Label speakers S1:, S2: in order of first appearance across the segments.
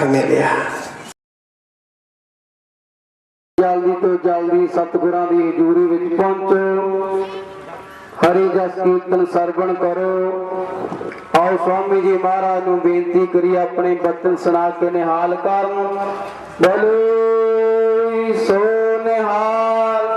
S1: मिलिया।
S2: जल्दी तो जल्दी सतगुरां दी हजूरी विच पहुंचो, हरि जस कीर्तन सरवण करो। आओ स्वामी जी महाराज नूं बेनती करिए अपने बचन सुना के निहाल करन। बोलो सो निहाल।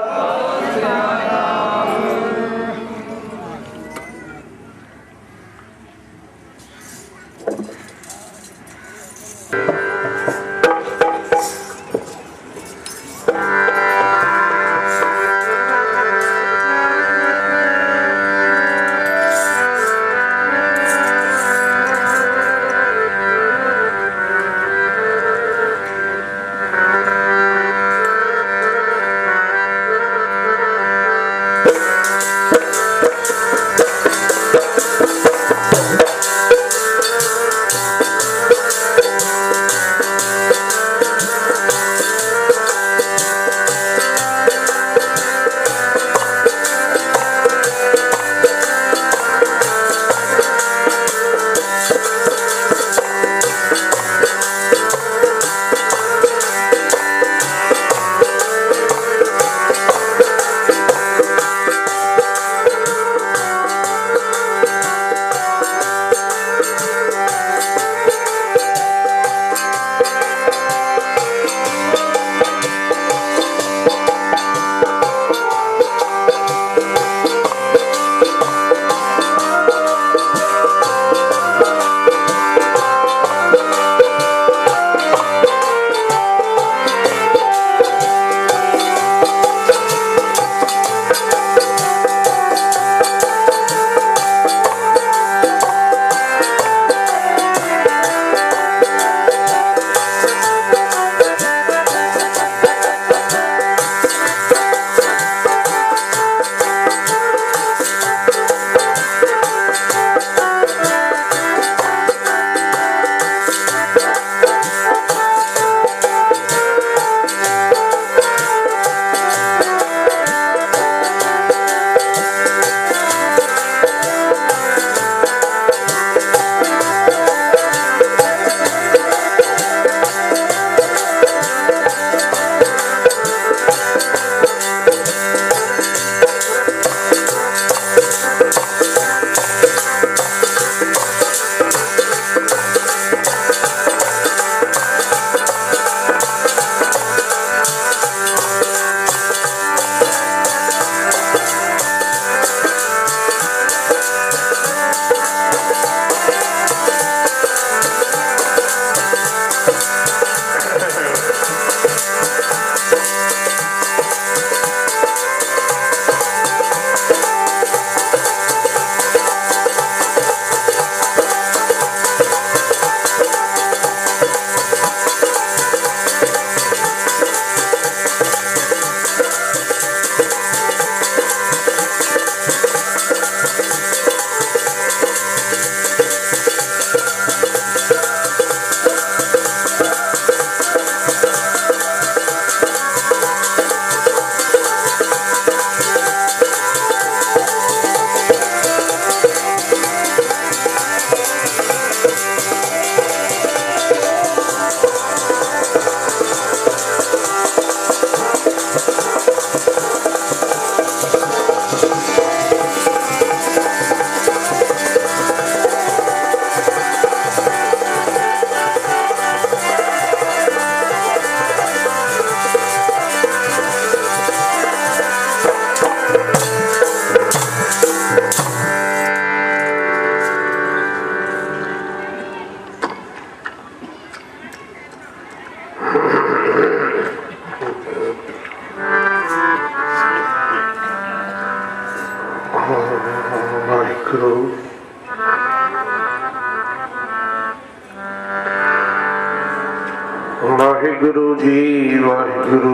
S1: वाहिगुरु जी वाहिगुरु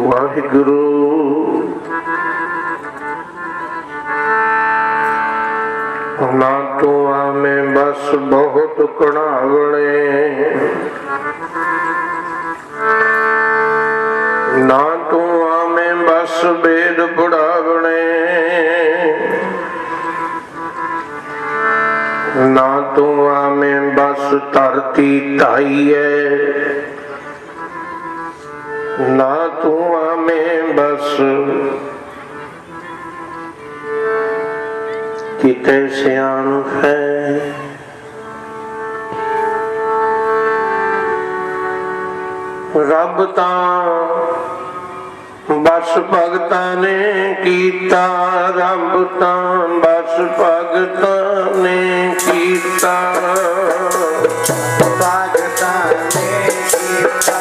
S1: वाहिगुरु। ना तो आमे बस बहुत कड़ावणे, ना तो आमे बस वेद पढ़ावणे, ना तो आमे बस ਧਰਤੀ ਧਾਈਐ, ਨਾ ਤੂੰ ਆਵੇਂ ਬਸ ਕਿਤੇ ਸਿਆਣ ਹੈ। ਰੱਬ ਤਾਂ ਬਸ ਭਗਤਾਂ ਨੇ ਕੀਤਾ, ਰੱਬ ਤਾਂ ਬਸ ਭਗਤਾਂ ਨੇ ਕੀਤਾ,
S2: ਭਗਤਾਂ ਨੇ ਕੀਤਾ,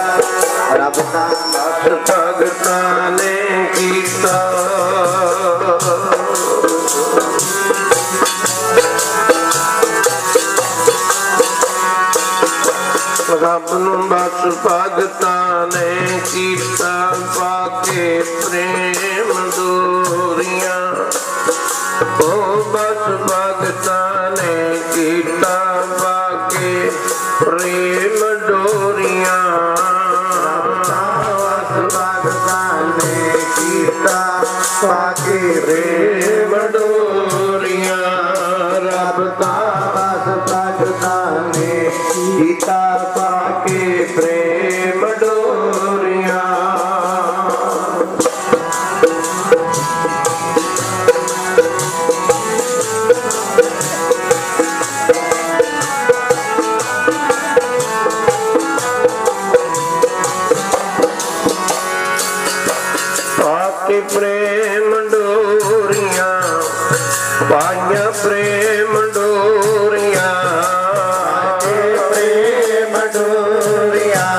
S2: ਰੱਬ ਤਾਂ
S1: ਬਸ ਭਗਤਾਂ ਨੇ ਕੀਤਾ। ਰੱਬ ਨੂੰ ਬਸ ਭਗਤਾਂ ਨੇ ਕੀਤਾ, ਪਾਕੇ ਪ੍ਰੇਮ ਡੋਰੀਆਂ, ਉਹ ਬਸ ਭਗਤਾਂ ਨੇ ਕੀਤਾ, ਪਾਕੇ ਪ੍ਰੇਮ ਡੋਰੀਆਂ।
S2: ਬਸ ਭਗਤਾਂ ਨੇ ਕੀਤਾ, ਪਾਕੇ
S1: ਪ੍ਰੇਮ ਡੋਰੀਆਂ, ਰੱਬ ਤਾਂ
S2: ਬਸ ਭਗਤਾਂ ਨੇ ਕੀਤਾ, ਪਾਕੇ
S1: ਪ੍ਰੇਮ ਡੋਰੀਆਂ। ਪਾਕੇ ਪ੍ਰੇਮ ਡੋਰੀਆਂ, ਪਾਈਆਂ ਪ੍ਰੇਮ ਡੋਰੀਆਂ,
S2: ਪ੍ਰੇਮ ਡੋਰੀਆਂ,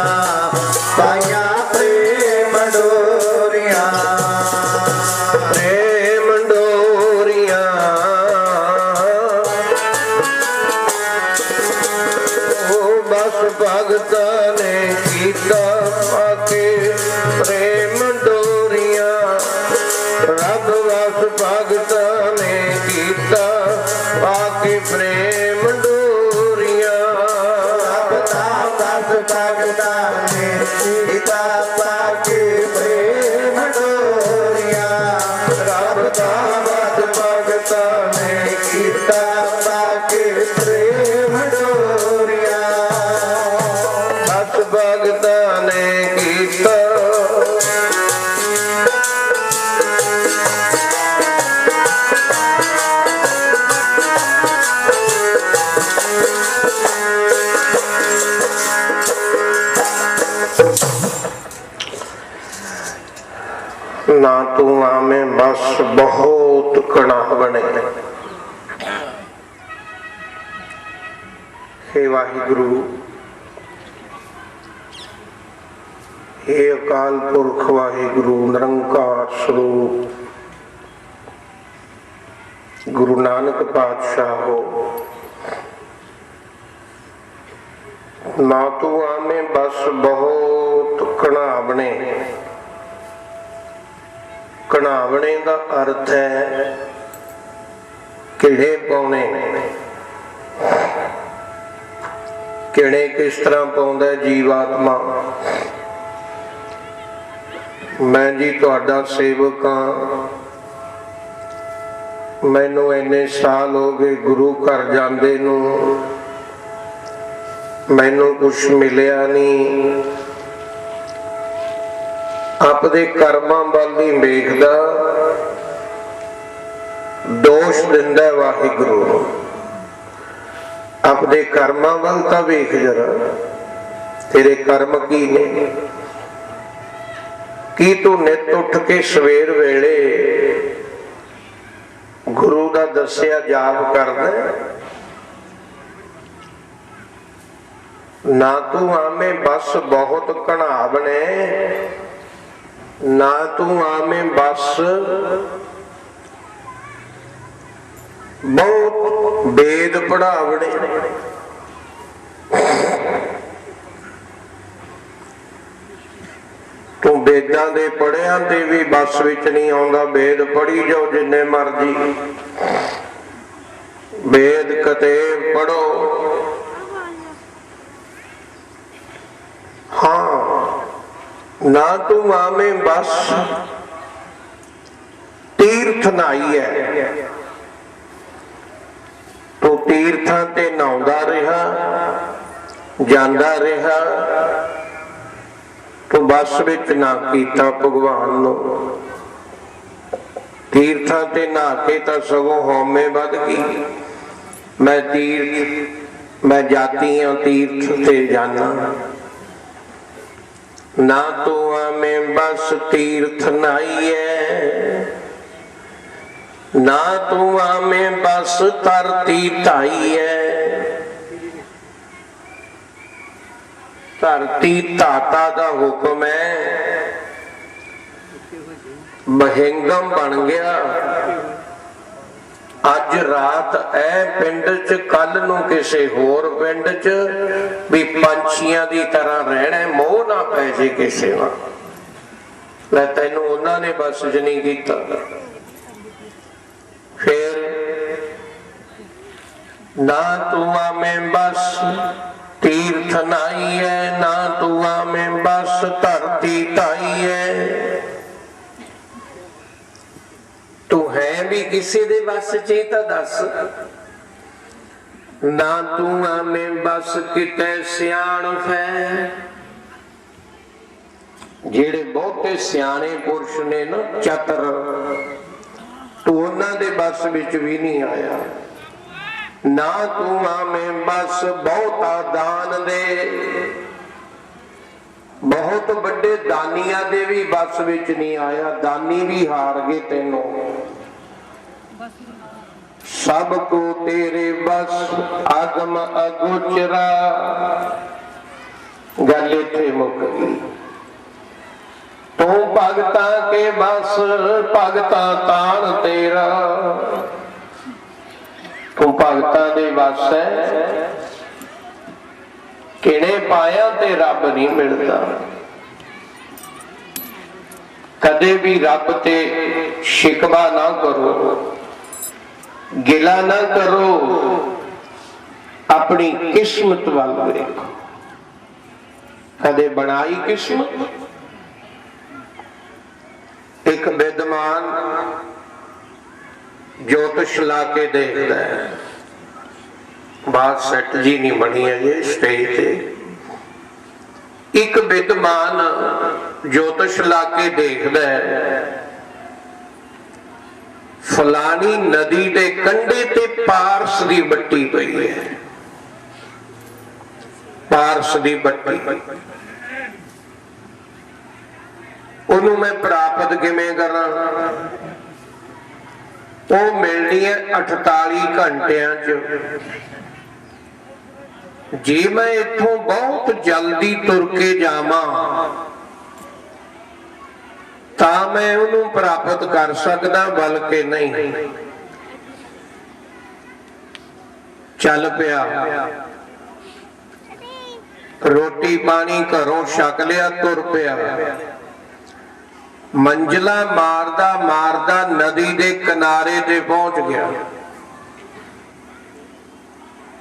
S2: ਪਾਈਆਂ ਪ੍ਰੇਮ ਡੋਰੀਆਂ,
S1: ਪ੍ਰੇਮ ਡੋਰੀਆਂ। ਉਹ ਬਸ ਭਗਤਾਂ ਨੇ ਕੀਤਾ, ਪਾਕੇ ਪ੍ਰੇਮ ਡੋਰੀਆਂ, ਰੱਬ ਬਸ ਭਗਤਾਂ ਨੇ ਕੀਤਾ, ਪਾਕੇ ਪ੍ਰੇਮ ਡੋਰੀਆਂ।
S2: ਰੱਬ ਤਾਂ ਬਸ ਭਗਤਾਂ ਨੇ ਕੀਤਾ, ਪਾਕੇ ਪ੍ਰੇਮ ਡੋਰੀਆਂ, ਰੱਬ ਤਾਂ ਬਸ ਭਗਤਾਂ ਨੇ ਕੀਤਾ, ਪਾਕੇ ਪ੍ਰੇਮ ਡੋਰੀਆਂ,
S1: ਬਸ ਭਗਤਾਂ ਨੇ ਕੀਤਾ। ਨਾ ਤੂੰ ਆਵੇਂ ਬਸ ਬਹੁਤ ਕਣਾ ਬਣੇ। ਹੇ ਵਾਹਿਗੁਰੂ, ਹੇ ਅਕਾਲ ਪੁਰਖ ਵਾਹਿਗੁਰੂ ਨਿਰੰਕਾਰ ਸਰੂਪ ਗੁਰੂ ਨਾਨਕ ਪਾਤਸ਼ਾਹੋ, ਨਾ ਤੂੰ ਆਵੇਂ ਬਸ ਬਹੁਤ ਕਣਾਵਣੇ। ਕਣਾਵਣੇ ਦਾ ਅਰਥ ਹੈ ਕਿਹੜੇ ਪਾਉਣੇ। ਕਿਹੜੇ ਕਿਸ ਤਰ੍ਹਾਂ ਪਾਉਂਦਾ ਜੀਵਾਤਮਾ। ਮੈਂ ਜੀ ਤੁਹਾਡਾ ਸੇਵਕ ਹਾਂ, ਮੈਨੂੰ ਇੰਨੇ ਸਾਲ ਹੋ ਗਏ ਗੁਰੂ ਘਰ ਜਾਂਦੇ ਨੂੰ, ਮੈਨੂੰ ਕੁਛ ਮਿਲਿਆ ਨਹੀਂ। ਆਪਦੇ ਕਰਮਾਂ ਵੱਲ ਨਹੀਂ ਵੇਖਦਾ, ਦੋਸ਼ ਦਿੰਦਾ ਵਾਹਿਗੁਰੂ। ਆਪਦੇ ਕਰਮਾਂ ਵੱਲ ਤਾਂ ਵੇਖ ਜਰਾ, ਤੇਰੇ ਕਰਮ ਕੀ ਨੇ। ਕੀ ਤੂੰ ਨਿਤ ਉੱਠ ਕੇ ਸਵੇਰ ਵੇਲੇ ਗੁਰੂ ਦਾ ਦੱਸਿਆ ਜਾਪ ਕਰਦਾ? ਨਾ ਤੂੰ ਆਵੇਂ ਬਸ ਬਹੁਤ ਕਣਾਵਣੇ, ਨਾ ਤੂੰ ਆਵੇਂ ਬਸ ਬਹੁਤ ਵੇਦ ਪੜਾਵਣੇ। ਤੂੰ ਵੇਦਾਂ ਦੇ ਪੜਿਆਂ ਤੇ ਵੀ ਬਸ ਵਿੱਚ ਨਹੀਂ ਆਉਂਦਾ। ਵੇਦ ਪੜੀ ਜਾਓ ਜਿੰਨੇ ਮਰਜੀ, ਵੇਦ ਕਤੇਬ ਪੜੋ। ਹਾਂ, ਨਾ ਤੂੰ ਆਵੇਂ ਬਸ ਤੀਰਥ ਨਹਾਈ ਹੈ। ਤੂੰ ਤੀਰਥਾਂ ਤੇ ਨਹਾਉਂਦਾ ਰਿਹਾ, ਜਾਂਦਾ ਰਿਹਾ ਤੂੰ ਬਸ ਵਿੱਚ ਨਾ ਕੀਤਾ ਭਗਵਾਨ ਨੂੰ। ਤੀਰਥਾਂ ਤੇ ਨਹਾ ਕੇ ਤਾਂ ਸਗੋਂ ਹਉਮੈ ਵੱਧ ਗਈ। ਮੈਂ ਜਾਤੀ ਹਾਂ ਤੀਰਥ ਤੇ ਜਾਣਾ। ਨਾ ਤੂੰ ਆਵੇਂ ਬਸ ਤੀਰਥ ਨਾਈਐ, ਨਾ ਤੂੰ ਆਵੇਂ ਬਸ ਧਰਤੀ ਢਾਈਐ। ਧਰਤੀ ਧਾਤਾ ਦਾ ਹੁਕਮ ਹੈ, ਮਹਿੰਗਮ ਬਣ ਗਿਆ। ਅੱਜ ਰਾਤ ਐ ਪਿੰਡ ਚ, ਕੱਲ ਨੂੰ ਕਿਸੇ ਹੋਰ ਪਿੰਡ ਚ, ਵੀ ਪੰਛੀਆਂ ਦੀ ਤਰ੍ਹਾਂ ਰਹਿਣਾ, ਮੋਹ ਨਾ ਪੈ ਜੇ ਕਿਸੇ ਨਾਲ। ਲੈ ਤੈਨੂੰ ਉਹਨਾਂ ਨੇ ਬਸ ਚ ਨਹੀਂ ਕੀਤਾ। ਫਿਰ ਨਾ ਤੂੰ ਆਵੇਂ ਬਸ ਤੀਰਥ ਨਾਈਐ, ਨਾ ਤੂੰ ਆਵੇਂ ਬਸ ਧਰਤੀ ਢਾਈਐ। ਤੂੰ ਹੈ ਵੀ ਕਿਸੇ ਦੇ ਬਸ ਚ ਤਾਂ ਦੱਸ। ਨਾ ਤੂੰ ਆਵੇਂ ਬਸ ਕਿਤੇ ਸਿਆਣਪ ਹੈ। ਜਿਹੜੇ ਬਹੁਤੇ ਸਿਆਣੇ ਪੁਰਸ਼ ਨੇ ਨਾ, ਚਤਰ, ਤੂੰ ਉਹਨਾਂ ਦੇ ਬਸ ਵਿੱਚ ਵੀ ਨਹੀਂ ਆਇਆ। ਨਾ ਤੂੰ ਆਵੇਂ ਬਸ ਬਹੁਤਾ ਦਾਨ ਦੇ, ਬਹੁਤ ਵੱਡੇ ਦਾਨੀਆਂ ਦੇ ਵੀ ਬਸ ਵਿੱਚ ਨਹੀਂ ਆਇਆ। ਦਾਨੀ ਵੀ ਹਾਰ ਗਏ ਤੈਨੂੰ। ਸਭ ਕੋ ਤੇਰੇ ਬਸ ਆਗਮ ਅਗੋਚਰਾ। ਗੱਲ ਇੱਥੇ ਮੁੱਕ ਗਈ। ਤੂੰ ਭਗਤਾਂ ਕੇ ਬਸ, ਭਗਤਾਂ ਤਾਣ ਤੇਰਾ। ਤੂੰ ਭਗਤਾਂ ਦੇ ਬਸ ਹੈ, ਕਿਹੜੇ ਪਾਇਆ ਤੇ ਰੱਬ ਨਹੀਂ ਮਿਲਦਾ। ਕਦੇ ਵੀ ਰੱਬ ਤੇ ਸ਼ਿਕਵਾ ਨਾ ਕਰੋ, ਗਿਲਾ ਨਾ ਕਰੋ, ਆਪਣੀ ਕਿਸਮਤ ਵੱਲ ਵੇਖੋ। ਕਦੇ ਬਣਾਈ ਕਿਸਮਤ। ਇੱਕ ਵਿਦਵਾਨ ਜੋਤਿਸ਼ ਲਾ ਕੇ ਦੇਖਦਾ ਹੈ, ਬਾਤ ਸੈੱਟ ਜੀ ਨਹੀਂ ਬਣੀ ਅਜੇ ਸਟੇਜ ਤੇ। ਇੱਕ ਵਿਦਵਾਨ ਜੋਤਿਸ਼ ਲਾ ਕੇ ਦੇਖਦਾ ਹੈ, ਫਲਾਣੀ ਨਦੀ ਦੇ ਕੰਢੇ ਤੇ ਪਾਰਸ ਦੀ ਬੱਟੀ ਪਈ ਹੈ। ਪਾਰਸ ਦੀ ਬੱਟੀ, ਉਹਨੂੰ ਮੈਂ ਪ੍ਰਾਪਤ ਕਿਵੇਂ ਕਰਾਂ? ਉਹ ਮਿਲਣੀ ਹੈ 48 ਘੰਟਿਆਂ ਚ। ਜੇ ਮੈਂ ਇੱਥੋਂ ਬਹੁਤ ਜਲਦੀ ਤੁਰ ਕੇ ਜਾਵਾਂ ਤਾਂ ਮੈਂ ਉਹਨੂੰ ਪ੍ਰਾਪਤ ਕਰ ਸਕਦਾ, ਬਲਕਿ ਨਹੀਂ। ਚੱਲ ਪਿਆ, ਰੋਟੀ ਪਾਣੀ ਘਰੋਂ ਛਕ ਲਿਆ, ਤੁਰ ਪਿਆ। ਮੰਜ਼ਲਾ ਮਾਰਦਾ ਮਾਰਦਾ ਨਦੀ ਦੇ ਕਿਨਾਰੇ ਤੇ ਪਹੁੰਚ ਗਿਆ।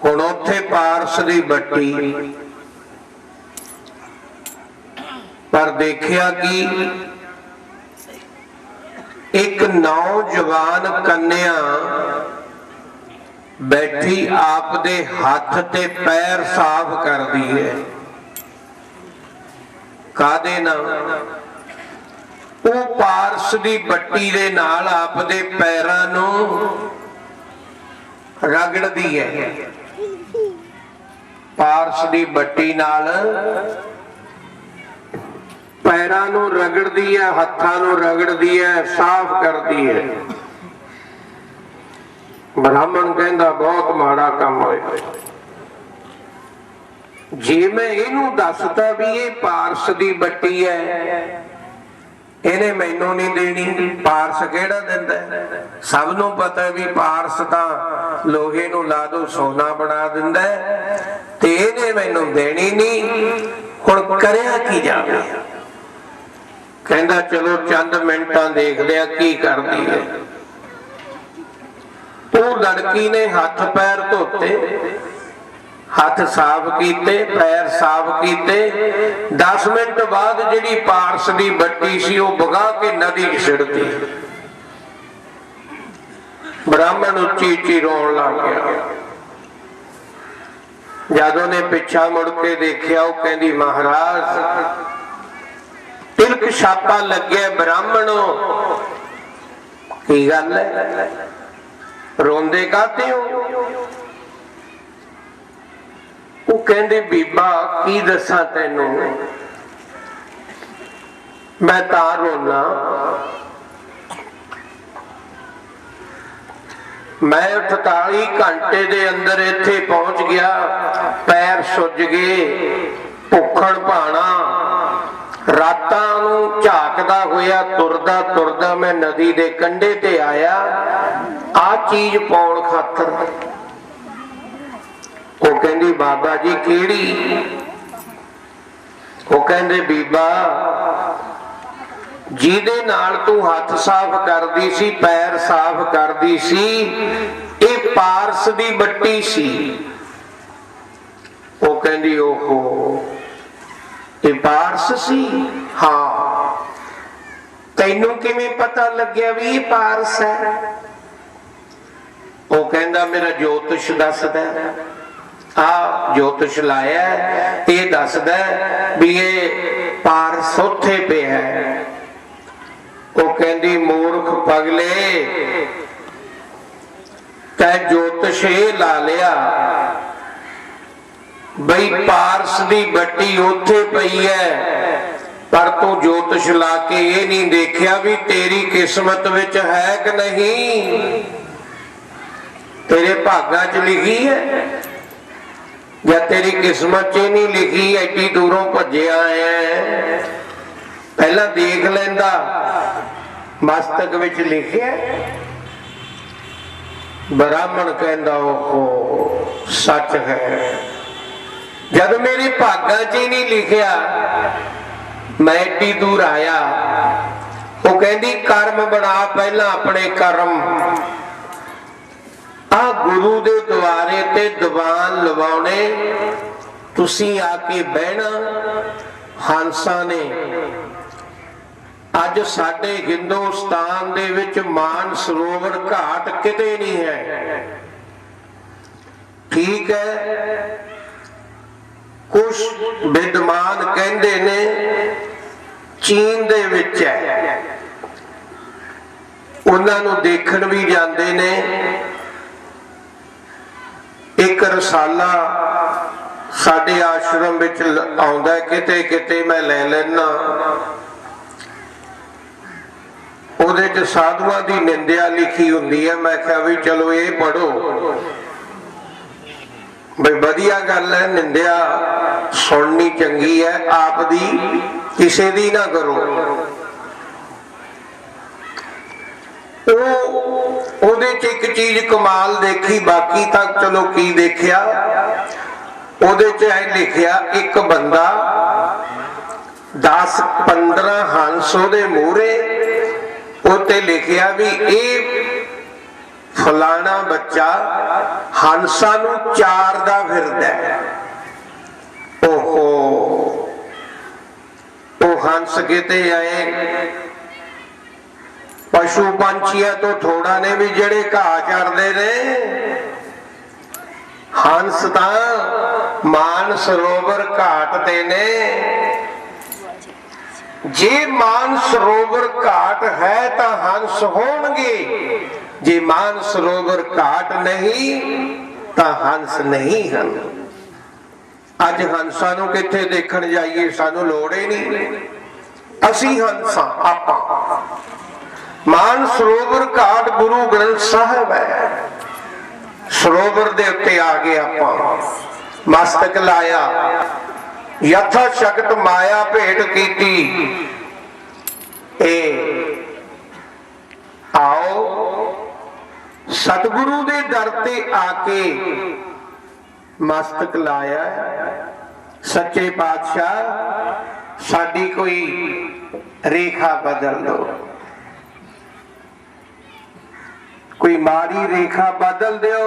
S1: ਹੁਣ ਉੱਥੇ ਪਾਰਸ ਦੀ ਬੱਟੀ, ਪਰ ਦੇਖਿਆ ਕਿ ਇੱਕ ਨੌਜਵਾਨ ਕੰਨਿਆ ਬੈਠੀ ਆਪ ਦੇ ਹੱਥ ਤੇ ਪੈਰ ਸਾਫ਼ ਕਰਦੀ ਹੈ। ਕਾਹਦੇ ਨਾਲ? ਉਹ ਪਾਰਸ ਦੀ ਬੱਟੀ ਦੇ ਨਾਲ ਆਪ ਦੇ ਪੈਰਾਂ ਨੂੰ ਰਗੜਦੀ ਹੈ। ਪਾਰਸ ਦੀ ਬੱਟੀ ਨਾਲ ਪੈਰਾਂ ਨੂੰ ਰਗੜਦੀ ਹੈ, ਹੱਥਾਂ ਨੂੰ ਰਗੜਦੀ ਹੈ, ਸਾਫ਼ ਕਰਦੀ ਹੈ। ਬ੍ਰਾਹਮਣ ਕਹਿੰਦਾ ਬਹੁਤ ਮਾੜਾ ਕੰਮ ਹੋਇਆ। ਜੇ ਮੈਂ ਇਹਨੂੰ ਦੱਸਦਾ ਵੀ ਇਹ ਪਾਰਸ ਦੀ ਬੱਟੀ ਹੈ, ਇਹਨੇ ਮੈਨੂੰ ਨਹੀਂ ਦੇਣੀ। ਪਾਰਸ ਕਿਹੜਾ ਦਿੰਦਾ? ਸਭ ਨੂੰ ਪਤਾ ਵੀ ਪਾਰਸ ਤਾਂ ਲੋਹੇ ਨੂੰ ਲਾ ਦੋ ਸੋਨਾ ਬਣਾ ਦਿੰਦਾ, ਤੇ ਇਹਨੇ ਮੈਨੂੰ ਦੇਣੀ ਨਹੀਂ। ਹੁਣ ਕਰਿਆ ਕੀ ਜਾਵੇ? ਕਹਿੰਦਾ ਚਲੋ ਚੰਦ ਮਿੰਟਾਂ ਦੇਖਦੇ ਆ ਕੀ ਕਰਦੀ ਹੈ। ਉਹ ਲੜਕੀ ਨੇ ਹੱਥ ਪੈਰ ਧੋਤੇ, ਹੱਥ ਸਾਫ਼ ਕੀਤੇ, ਪੈਰ ਸਾਫ਼ ਕੀਤੇ। 10 ਮਿੰਟ ਬਾਅਦ ਜਿਹੜੀ ਪਾਰਸ ਦੀ ਬੱਟੀ ਸੀ ਉਹ ਵਗਾ ਕੇ ਨਦੀ 'ਚ ਸਿੱਟਤੀ। ਬ੍ਰਾਹਮਣ ਉੱਚੀ ਉੱਚੀ ਰੋਣ ਲੱਗ ਗਿਆ। जद उन्हें पिछा मुड़ के देखिया, वो कहती महाराज तिलक छापा लगे ब्राह्मणों, की गल है, रोंदे काते हो? वो कहते बीबा की दसा तेनू, मैं तां रोना, मैं 48 घंटे दे अंदर इत्थे पहुंच गया, पैर सुज गए, भुखण भाना, रातां नूं झाकदा होया तुरदा तुरदा मैं नदी दे कंढे ते आया आ चीज पाउण खातर। वो कहंदी बाबा जी केड़ी? वो कहंदे बीबा जिहदे नाल तू हथ साफ करदी सी, पैर साफ करदी सी, ये पारस दी बट्टी सी। वो कहंदी ओहो ये पारस सी? हाँ। तैनू किवें पता लग्या भी ये पारस है? वो कहंदा मेरा ज्योतिष दसदा, आ ज्योतिष लाया ये दसदा भी ये पारस उत्थे पे है। वो कहंदी मूर्ख पगले, तै ज्योतिष ला लिया बई पारस दी बट्टी उत्थे पई है, पर तू ज्योतिष ला के ये नहीं देखिया भी तेरी किस्मत विच है कि नहीं, तेरे भागा च लिखी है या तेरी किस्मत च नहीं लिखी। एडी दूरों भजे आए हैं, पहला देख लेंदा मस्तक विच लिखिया। ब्राह्मण कहंदा ओहो सच है, जब मेरी भागा च ही नहीं लिखिया मैं एडी दूर आया। वो कहंदी कर्म बना पहला अपने कर्म, आ गुरु दे द्वारे ते दीवान लवाने, तुसी आके बहना। हंसा ने अज साडे हिंदुस्तान दे विच मान सरोवर घाट किते नहीं है, ठीक है। कुछ विद्वान कहंदे ने चीन दे विच है, उन्हां नूं देखण भी जांदे ने। एक रसाला साडे आश्रम विच आउंदा, किते किते मैं ले लेना, ਉਹਦੇ ਚ ਸਾਧੂਆਂ ਦੀ ਨਿੰਦਿਆ ਲਿਖੀ ਹੁੰਦੀ ਹੈ। मैं ਕਿਹਾ ਵੀ ਚਲੋ ਇਹ ਪੜੋ ਬਈ ਵਧੀਆ ਗੱਲ ਹੈ, ਨਿੰਦਿਆ ਸੁਣਨੀ ਚੰਗੀ ਹੈ, ਆਪ ਦੀ ਕਿਸੇ ਦੀ ਨਾ ਕਰੋ। ਉਹਦੇ ਚ ਇੱਕ ਚੀਜ਼ ਕਮਾਲ ਦੇਖੀ, ਬਾਕੀ ਤਾਂ ਚਲੋ ਕੀ ਦੇਖਿਆ। ਉਹਦੇ ਚ ਇਹ ਲਿਖਿਆ ਇੱਕ ਬੰਦਾ 10-15 ਹੰਸ ਉਹਦੇ ਮੂਹਰੇ, ਉੱਤੇ ਲਿਖਿਆ ਵੀ ਇਹ ਫਲਾਣਾ ਬੱਚਾ ਹੰਸਾਂ ਨੂੰ ਚਾਰਦਾ ਫਿਰਦਾ ਹੈ। ਓਹੋ, ਉਹ ਹੰਸ ਕਿਤੇ ਆਏ ਪਸ਼ੂ ਪੰਛੀਆਂ ਤੋਂ ਥੋੜਾ ਨੇ ਵੀ ਜਿਹੜੇ ਘਾਹ ਚਰਦੇ ਨੇ। ਹੰਸ ਤਾਂ ਮਾਨ ਸਰੋਵਰ ਘਾਟ ਤੇ ਨੇ। जे मान सरोवर घाट है तो हंस होंगे, जे मान सरोवर घाट नहीं तो हंस नहीं हैं। अज हंसा नूं किथे देखण जाइए, सानू लोड़ ही नहीं, असी हंसा आपां। मान सरोवर घाट गुरु ग्रंथ साहिब है, सरोवर दे उत्ते आ गए आपां, मस्तक लाया, यथा शक्त माया भेंट कीती। आओ सतगुरु दे दर ते आके मस्तक लाया। सच्चे पातशाह साडी कोई रेखा बदल दो, कोई माड़ी रेखा बदल दो,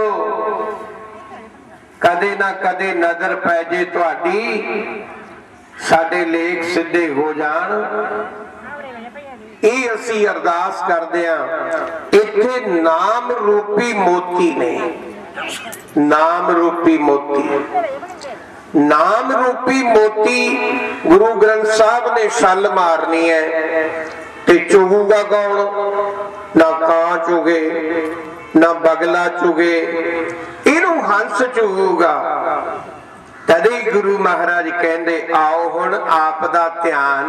S1: कदे ना कदे नजर पै जे तुहाडी, साडे लेख सिद्धे हो जाण। ਇਹ ਅਸੀਂ ਅਰਦਾਸ ਕਰਦੇ ਆਂ। ਇੱਥੇ ਨਾਮ ਰੂਪੀ ਮੋਤੀ ਨੇ, ਨਾਮ ਰੂਪੀ ਮੋਤੀ। नाम रूपी मोती गुरु ग्रंथ साहब ने छल मारनी है ते चुगूगा कौन? ना कां चुगे ना बगला चुगे, इनू हंस चुगूगा। तदे गुरु महाराज कहते आओ हुण आप दा ध्यान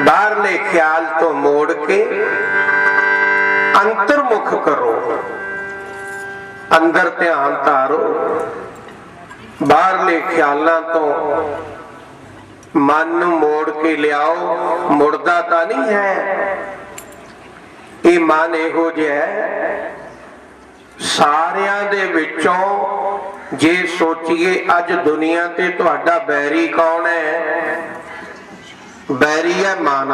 S1: बाहरले ख्याल तो मोड़ के अंतर्मुख करो, अंदर ध्यान तारो, बाहरले ख्यालों तो मन मोड़ के लियाओ। मुड़दा तां नहीं है ये मन, इहो जिहा सारियां दे विचों जे सोचीए अज दुनिया ते तुहाडा बैरी कौन है? बैरी है मन।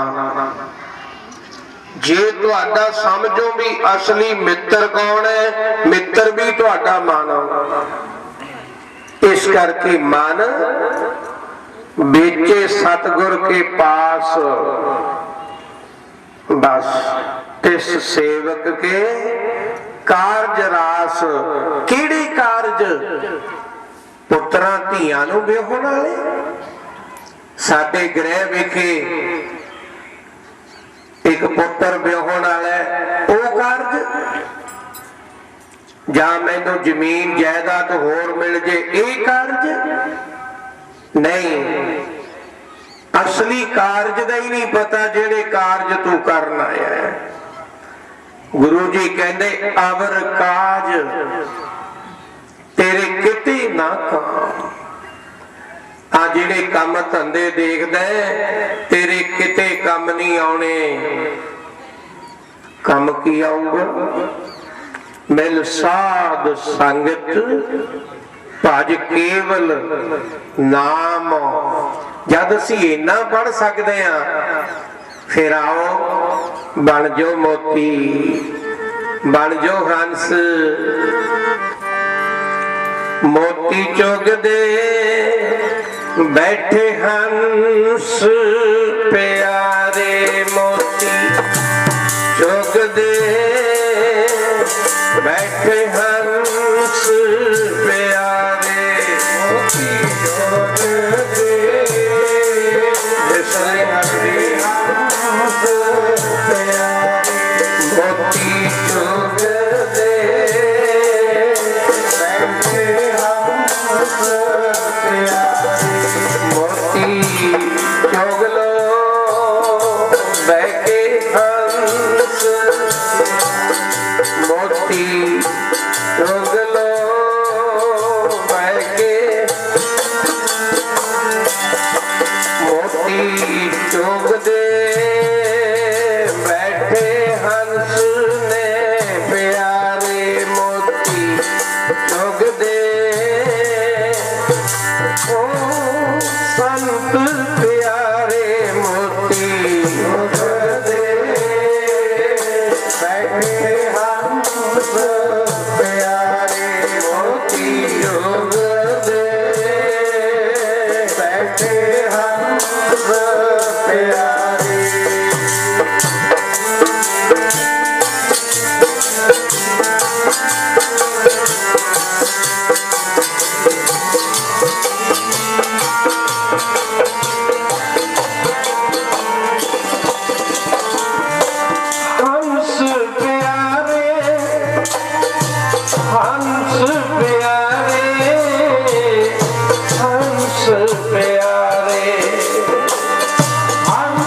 S1: जे तुहाडा समझो भी असली मित्र कौन है? मित्र भी तुहाडा मन। इस करके मन बेचे सतगुर के पास, बस तिस सेवक के कारज रास। किहड़े कारज? पुत्रां धीआं नूं विआहण वाले। साडे गृह विखे एक पुत्र विआहण वाला वो कारज, जां मैनूं जमीन जायदाद होर मिल जे ये कारज नहीं। असली कारज का ही नहीं पता जेड़े कारज तू करना है। गुरु जी कहते अवर काज तेरे किते ना काम। आ जेड़े काम धंधे देखदा तेरे किते काम नहीं आने। काम की आऊगा? मिल साध संगत भज केवल नाम। जद असी इन्ना पढ़ सकते हैं फिर आओ बन जो मोती, बन जो हंस। मोती चुगदे बैठे हंस प्यारे, मोती चुगदे बैठे हंस प्यारे। मोती चुगदे मोती चुगदे बैठे हंस प्यारे। मोती चुग लो बैठे हंस, मोती चुग लो बैठे। मोती चुगदे बैठे हंस ने प्यारे। मोती चुगदे ओ संत प्यारे। मोती चुगदे बैठे हंस प्यारे। मोती चुगदे बैठे हंस प्यारे। हंस प्यारे, हंस प्यारे, हंस प्यारे, हंस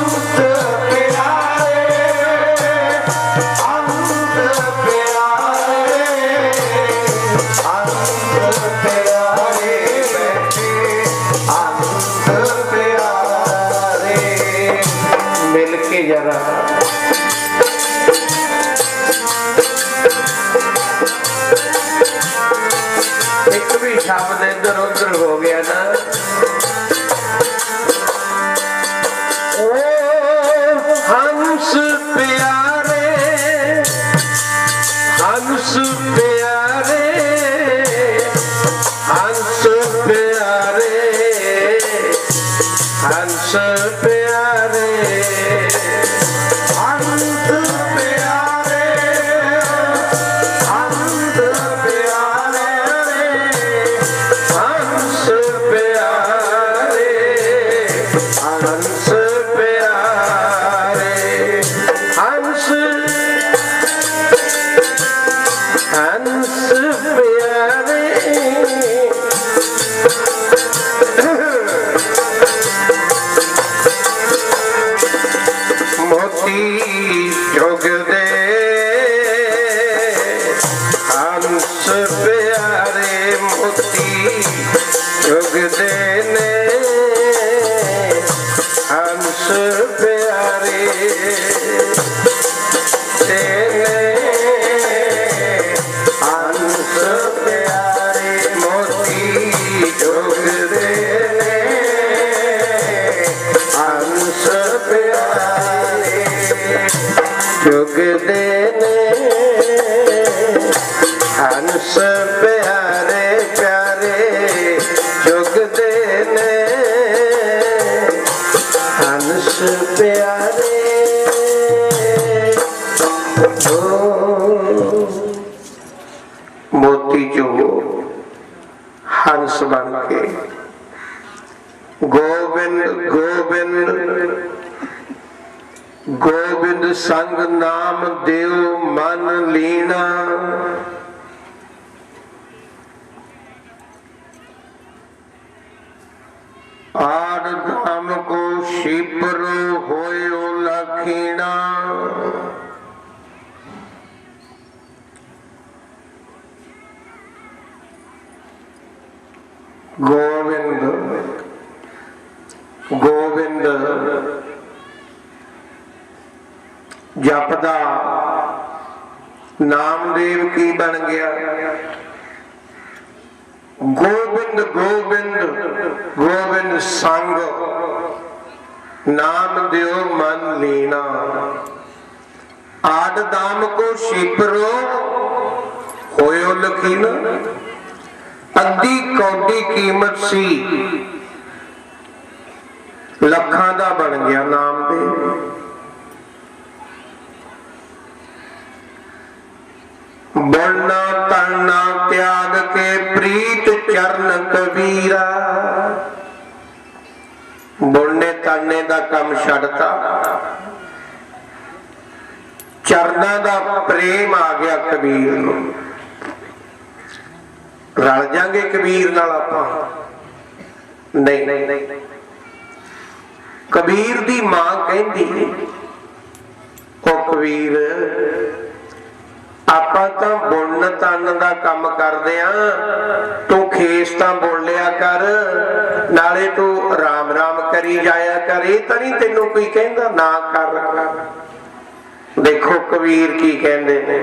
S1: प्यारे, हंस प्यारे, हंस प्यारे बैठे हंस प्यारे। मिल के जरा एक भी शब्द इधर उधर हो गया ना। ओ हंस प्यारे, हंस प्यारे, हंस प्यारे, हंस प्यारे, हंस प्यारे, हंस प्यारे, हंस हंस प्यारे मोती चुगदे ने हंस प्यारे तेने हंस प्यारे मोती चुगदे ने हंस प्यारे चुगदे ने हंस प्यारे प्यारे चुगदे ने हंस प्यारे मोती जो हंस बन के गोविंद गोविंद गोविंद संग नाम देव मन लीना आड़ धाम को शिपरो होयो लखीना गोविंद गोविंद जपदा नामदेव की बन गया। गोविंद गोविंद गोविंद संग नाम दियो मन लीना आद दाम को शिपरो होयो लखीना अद्धी कौडी कीमत सी लखां दा बन गया नामदेव। बोलना तलना त्याग के प्रीत चरण कबीरा बोलने तलने दा कम छड़ता चरना दा प्रेम आ गया कबीर नूं रल जांगे कबीर नाल आपां नहीं कबीर दी मां कहंदी ओ कबीर ਆਪਾਂ ਤਾਂ ਬੁਣ ਤਨ ਦਾ ਕੰਮ ਕਰਦੇ ਆ ਤੂੰ ਖੇਸ ਤਾਂ ਬੁਣ ਲਿਆ ਕਰ ਨਾਲੇ ਤੂੰ ਰਾਮ ਰਾਮ ਕਰੀ ਜਾਇਆ ਕਰ ਇਹ ਤਾਂ ਨਹੀਂ ਤੈਨੂੰ ਕੋਈ ਕਹਿੰਦਾ ਨਾ ਕਰ। ਦੇਖੋ ਕਬੀਰ ਕੀ ਕਹਿੰਦੇ ਨੇ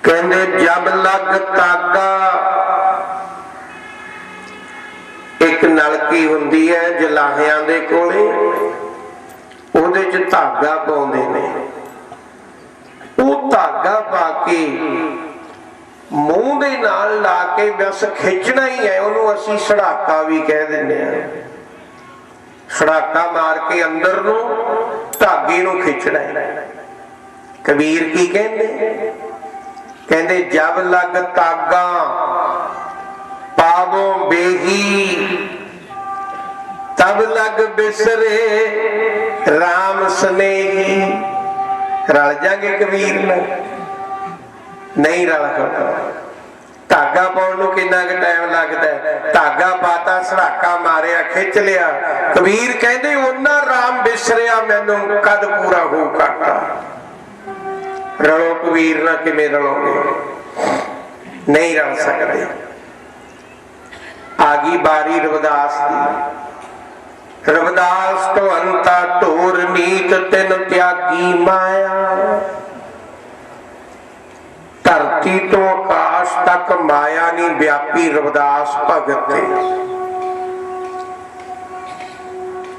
S1: ਕਹਿੰਦੇ ਜਬ ਲੱਗ ਤਾਗਾ ਇੱਕ ਨਲਕੀ ਹੁੰਦੀ ਹੈ ਜਲਾਹਿਆਂ ਦੇ ਕੋਲੇ ਉਹਦੇ ਚ ਧਾਗਾ ਪਾਉਂਦੇ ਨੇ ਉਹ ਧਾਗਾ ਪਾ ਕੇ ਮੂੰਹ ਦੇ ਨਾਲ ਲਾ ਕੇ ਬਸ ਖਿੱਚਣਾ ਹੀ ਹੈ ਉਹਨੂੰ ਅਸੀਂ ਸੜਾਕਾ ਵੀ ਕਹਿ ਦਿੰਦੇ ਆ। ਸੜਾਕਾ ਮਾਰ ਕੇ ਅੰਦਰ ਨੂੰ ਧਾਗੇ ਨੂੰ ਖਿੱਚਣਾ ਹੈ। ਕਬੀਰ ਕੀ ਕਹਿੰਦੇ ਕਹਿੰਦੇ ਜਬ ਲੱਗ ਤਾਗਾ ਪਾਵੋ ਬੇਹੀ ਤਬ ਲੱਗ ਬਿਸਰੇ ਰਾਮ ਸਨੇਹੀ। रल जाएंगे कबीर नहीं रल सकता। धागा पाउण नूं किन्ना क टाइम लगता है धागा पाता सड़ाका मारिया खिंच लिया कबीर कहंदे उन्ना राम बिसरिया मैनू कद पूरा हो करता। रलो कबीर ना किवें रलोगे नहीं रल सकते। आ गई बारी रविदास की। रविदास तो अंता ढोर नीत तिन त्यागी माया धरती तो आकाश तक माया नहीं व्यापी रविदास भगत थे।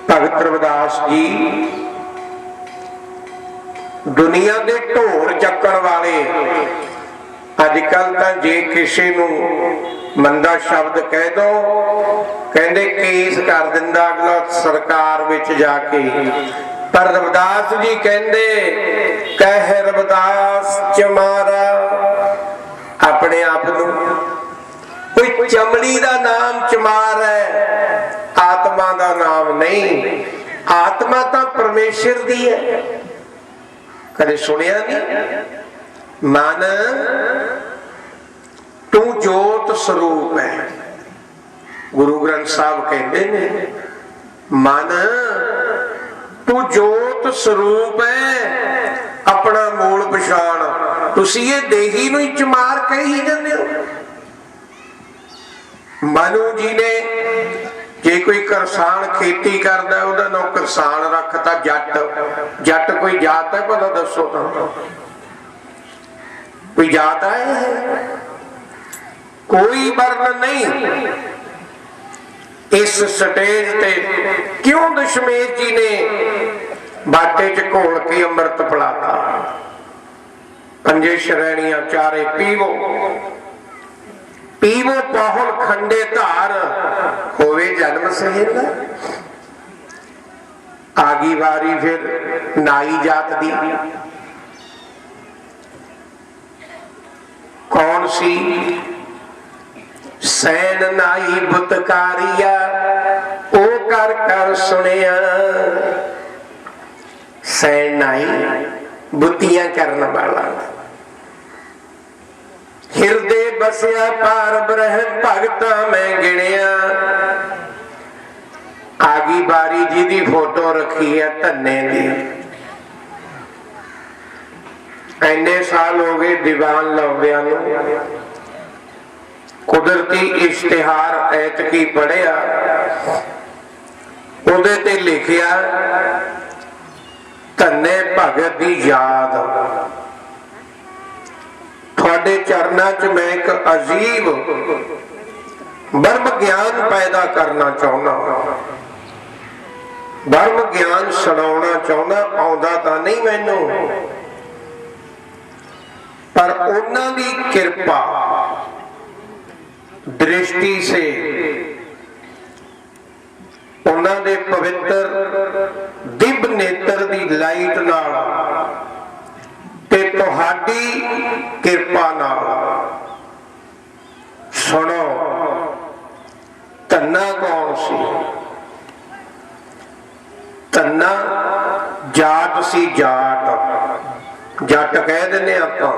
S1: भगत रविदास जी दुनिया के ढोर चक्कण वाले अजकल तो जे किसी नूं मंदा शब्द कह दो कहंदे केस कर दिंदा अगला सरकार विच जाके। पर रविदास जी कहंदे कह रविदास चमारा अपने आप नूं कोई चमड़ी दा नाम चमार है आत्मा दा नाम नहीं। आत्मा तो परमेश्वर दी है। कदे सुनिया नहीं मन तू जोत स्वरूप है। गुरु ग्रंथ साहब कहते ने मन तू जोत स्वरूप है अपना मूल पछाण ਤੁਸੀਂ ਇਹ ਦੇਹੀ ਨੂੰ ਹੀ ਚਮਾਰ ਕਹੀ ਜਾਂਦੇ ਹੋ। ਮਨੂ ਜੀ ਨੇ ਜੇ ਕੋਈ ਕਿਸਾਨ ਖੇਤੀ ਕਰਦਾ ਉਹਦਾ ਨਾਮ ਕਿਸਾਨ ਰੱਖਤਾ ਜੱਟ। ਜੱਟ ਕੋਈ ਜਾਤ ਹੈ ਭਲਾ ਦੱਸੋ ਤਾਂ, ਕੋਈ ਜਾਤ ਹੈ? ਕੋਈ ਵਰਨ ਨਹੀਂ। ਇਸ ਸਟੇਜ ਤੇ ਕਿਉਂ ਦਸ਼ਮੇਸ਼ ਜੀ ਨੇ ਬਾਟੇ ਚ ਘੋਲ ਕੇ ਅੰਮ੍ਰਿਤ ਪਿਲਾਤਾ? ਪੰਜੇ ਸ਼੍ਰੇਣੀਆਂ ਚਾਰੇ ਪੀਵੋ, ਪੀਵੋ ਪਾਹੁਲ ਖੰਡੇ ਧਾਰ, ਹੋਵੇ ਜਨਮ ਸਹਿੰਦਾ। ਆ ਗਈ ਵਾਰੀ ਫਿਰ ਨਾਈ ਜਾਤ ਦੀ। ਕੌਣ ਸੀ? ਸੈਨ ਨਾਈ ਬੁਤਕਾਰੀਆ, ਉਹ ਕਰ ਕਰ ਸੁਣਿਆ। ਸੈਨ ਨਾਈ ਬੁੱਤੀਆਂ ਕਰਨ ਵਾਲਾ। ਹਿਰਦੇ ਬਸਿਆ ਪਾਰ ਬ੍ਰਹਮ ਭਗਤਾਂ ਮੈਂ ਗਿਣਿਆ। ਆ ਗਈ ਬਾਰੀ ਜਿਹਦੀ ਫੋਟੋ ਰੱਖੀ ਹੈ ਧੰਨੇ ਦੀ। ਇੰਨੇ ਸਾਲ ਹੋ ਗਏ ਦੀਵਾਨ ਲਾਉਂਦਿਆਂ ਨੂੰ। ਕੁਦਰਤੀ ਇਸ਼ਤਿਹਾਰ ਐਤਕੀ ਪੜਿਆ, ਉਹਦੇ ਤੇ ਲਿਖਿਆ ਧੰਨੇ ਭਗਤ ਦੀ ਯਾਦ। ਤੁਹਾਡੇ ਚਰਨਾਂ 'ਚ ਮੈਂ ਇੱਕ ਅਜੀਬ ਬਰਮ ਗਿਆਨ ਪੈਦਾ ਕਰਨਾ ਚਾਹੁੰਦਾ, ਬਰਮ ਗਿਆਨ ਸੁਣਾਉਣਾ ਚਾਹੁੰਦਾ। ਆਉਂਦਾ ਤਾਂ ਨਹੀਂ ਮੈਨੂੰ, ਪਰ ਉਹਨਾਂ ਦੀ ਕਿਰਪਾ ਦ੍ਰਿਸ਼ਟੀ ਸੇ, ਉਹਨਾਂ ਦੇ ਪਵਿੱਤਰ ਦਿਵ ਨੇਤਰ ਦੀ ਲਾਈਟ ਨਾਲ ਤੇ ਤੁਹਾਡੀ ਕਿਰਪਾ ਨਾਲ ਸੁਣੋ। ਧੰਨਾ ਕੌਣ ਸੀ? ਧੰਨਾ ਜਾਟ ਸੀ। ਜਾਟ, ਜੱਟ ਕਹਿ ਦਿੰਦੇ ਆਪਾਂ।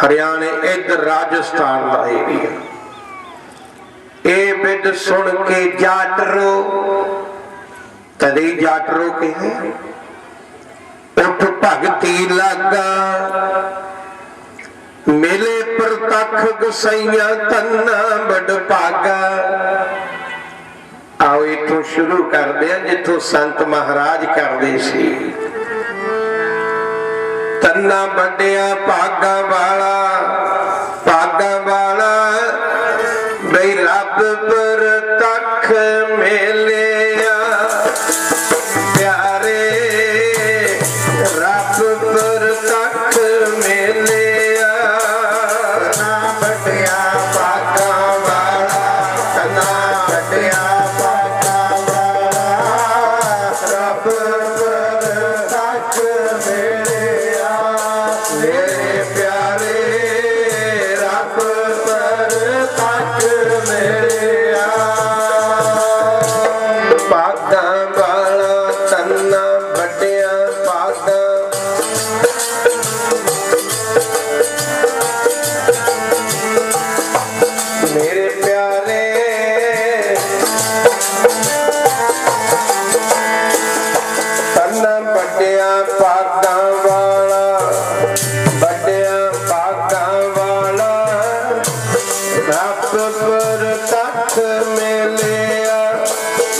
S1: ਹਰਿਆਣੇ ਇੱਧਰ ਰਾਜਸਥਾਨ ਦਾ ਏਰੀਆ। ਇਹ ਬਿੱਦ ਸੁਣ ਕੇ ਜਾਟ ਰੋ, ਤਦੇ ਜਾਟ ਰੋ ਕਹੇ। ਉੱਠ ਭਗਤੀ ਲਾਗਾ, ਮੇਲੇ ਪ੍ਰਤੱਖ ਗੁਸਾਈਆਂ ਧੰਨਾ ਬੜ ਭਾਗਾ। ਆਓ ਇਥੋਂ ਸ਼ੁਰੂ ਕਰਦੇ ਆ ਜਿੱਥੋਂ ਸੰਤ ਮਹਾਰਾਜ ਕਰਦੇ ਸੀ। ਧੰਨਾ ਵੱਡਿਆ ਭਾਗਾ ਵਾਲਾ, ਭਾਗਾ ਵਾਲਾ ਬਈ ਰੱਬ ਪ੍ਰਤੱਖ ਮੇਲਿਆ। ਪਿਆਰੇ ਰੱਬ ਪ੍ਰਤੱਖ ਮੇਲਿਆ। ਧੰਨਾ ਵੱਡਿਆ ਭਾਗਾ ਵਾਲਾ, ਧੰਨਾ ਵੱਡਿਆ ਭਾਗਾ ਵਾਲਾ, ਰੱਬ ਪ੍ਰਤੱਖ ਮੇਲਿਆ। ਮੇਰੇ ਪਿਆਰੇ ਰੱਬ ਪ੍ਰਤੱਖ ਮੇਲਿਆ। ਭਾਗਾ ਵਾਲਾ ਧੰਨਾ ਵੱਡਿਆ ਭਾਗਾ। ਮੇਰੇ ਪਿਆਰੇ ਧੰਨਾ ਵੱਡਿਆ ਭਾਗਾ ਵਾਲਾ, ਵੱਡਿਆ ਭਾਗਾ ਵਾਲਾ, ਰੱਬ ਪ੍ਰਤੱਖ ਮੇਲਿਆ।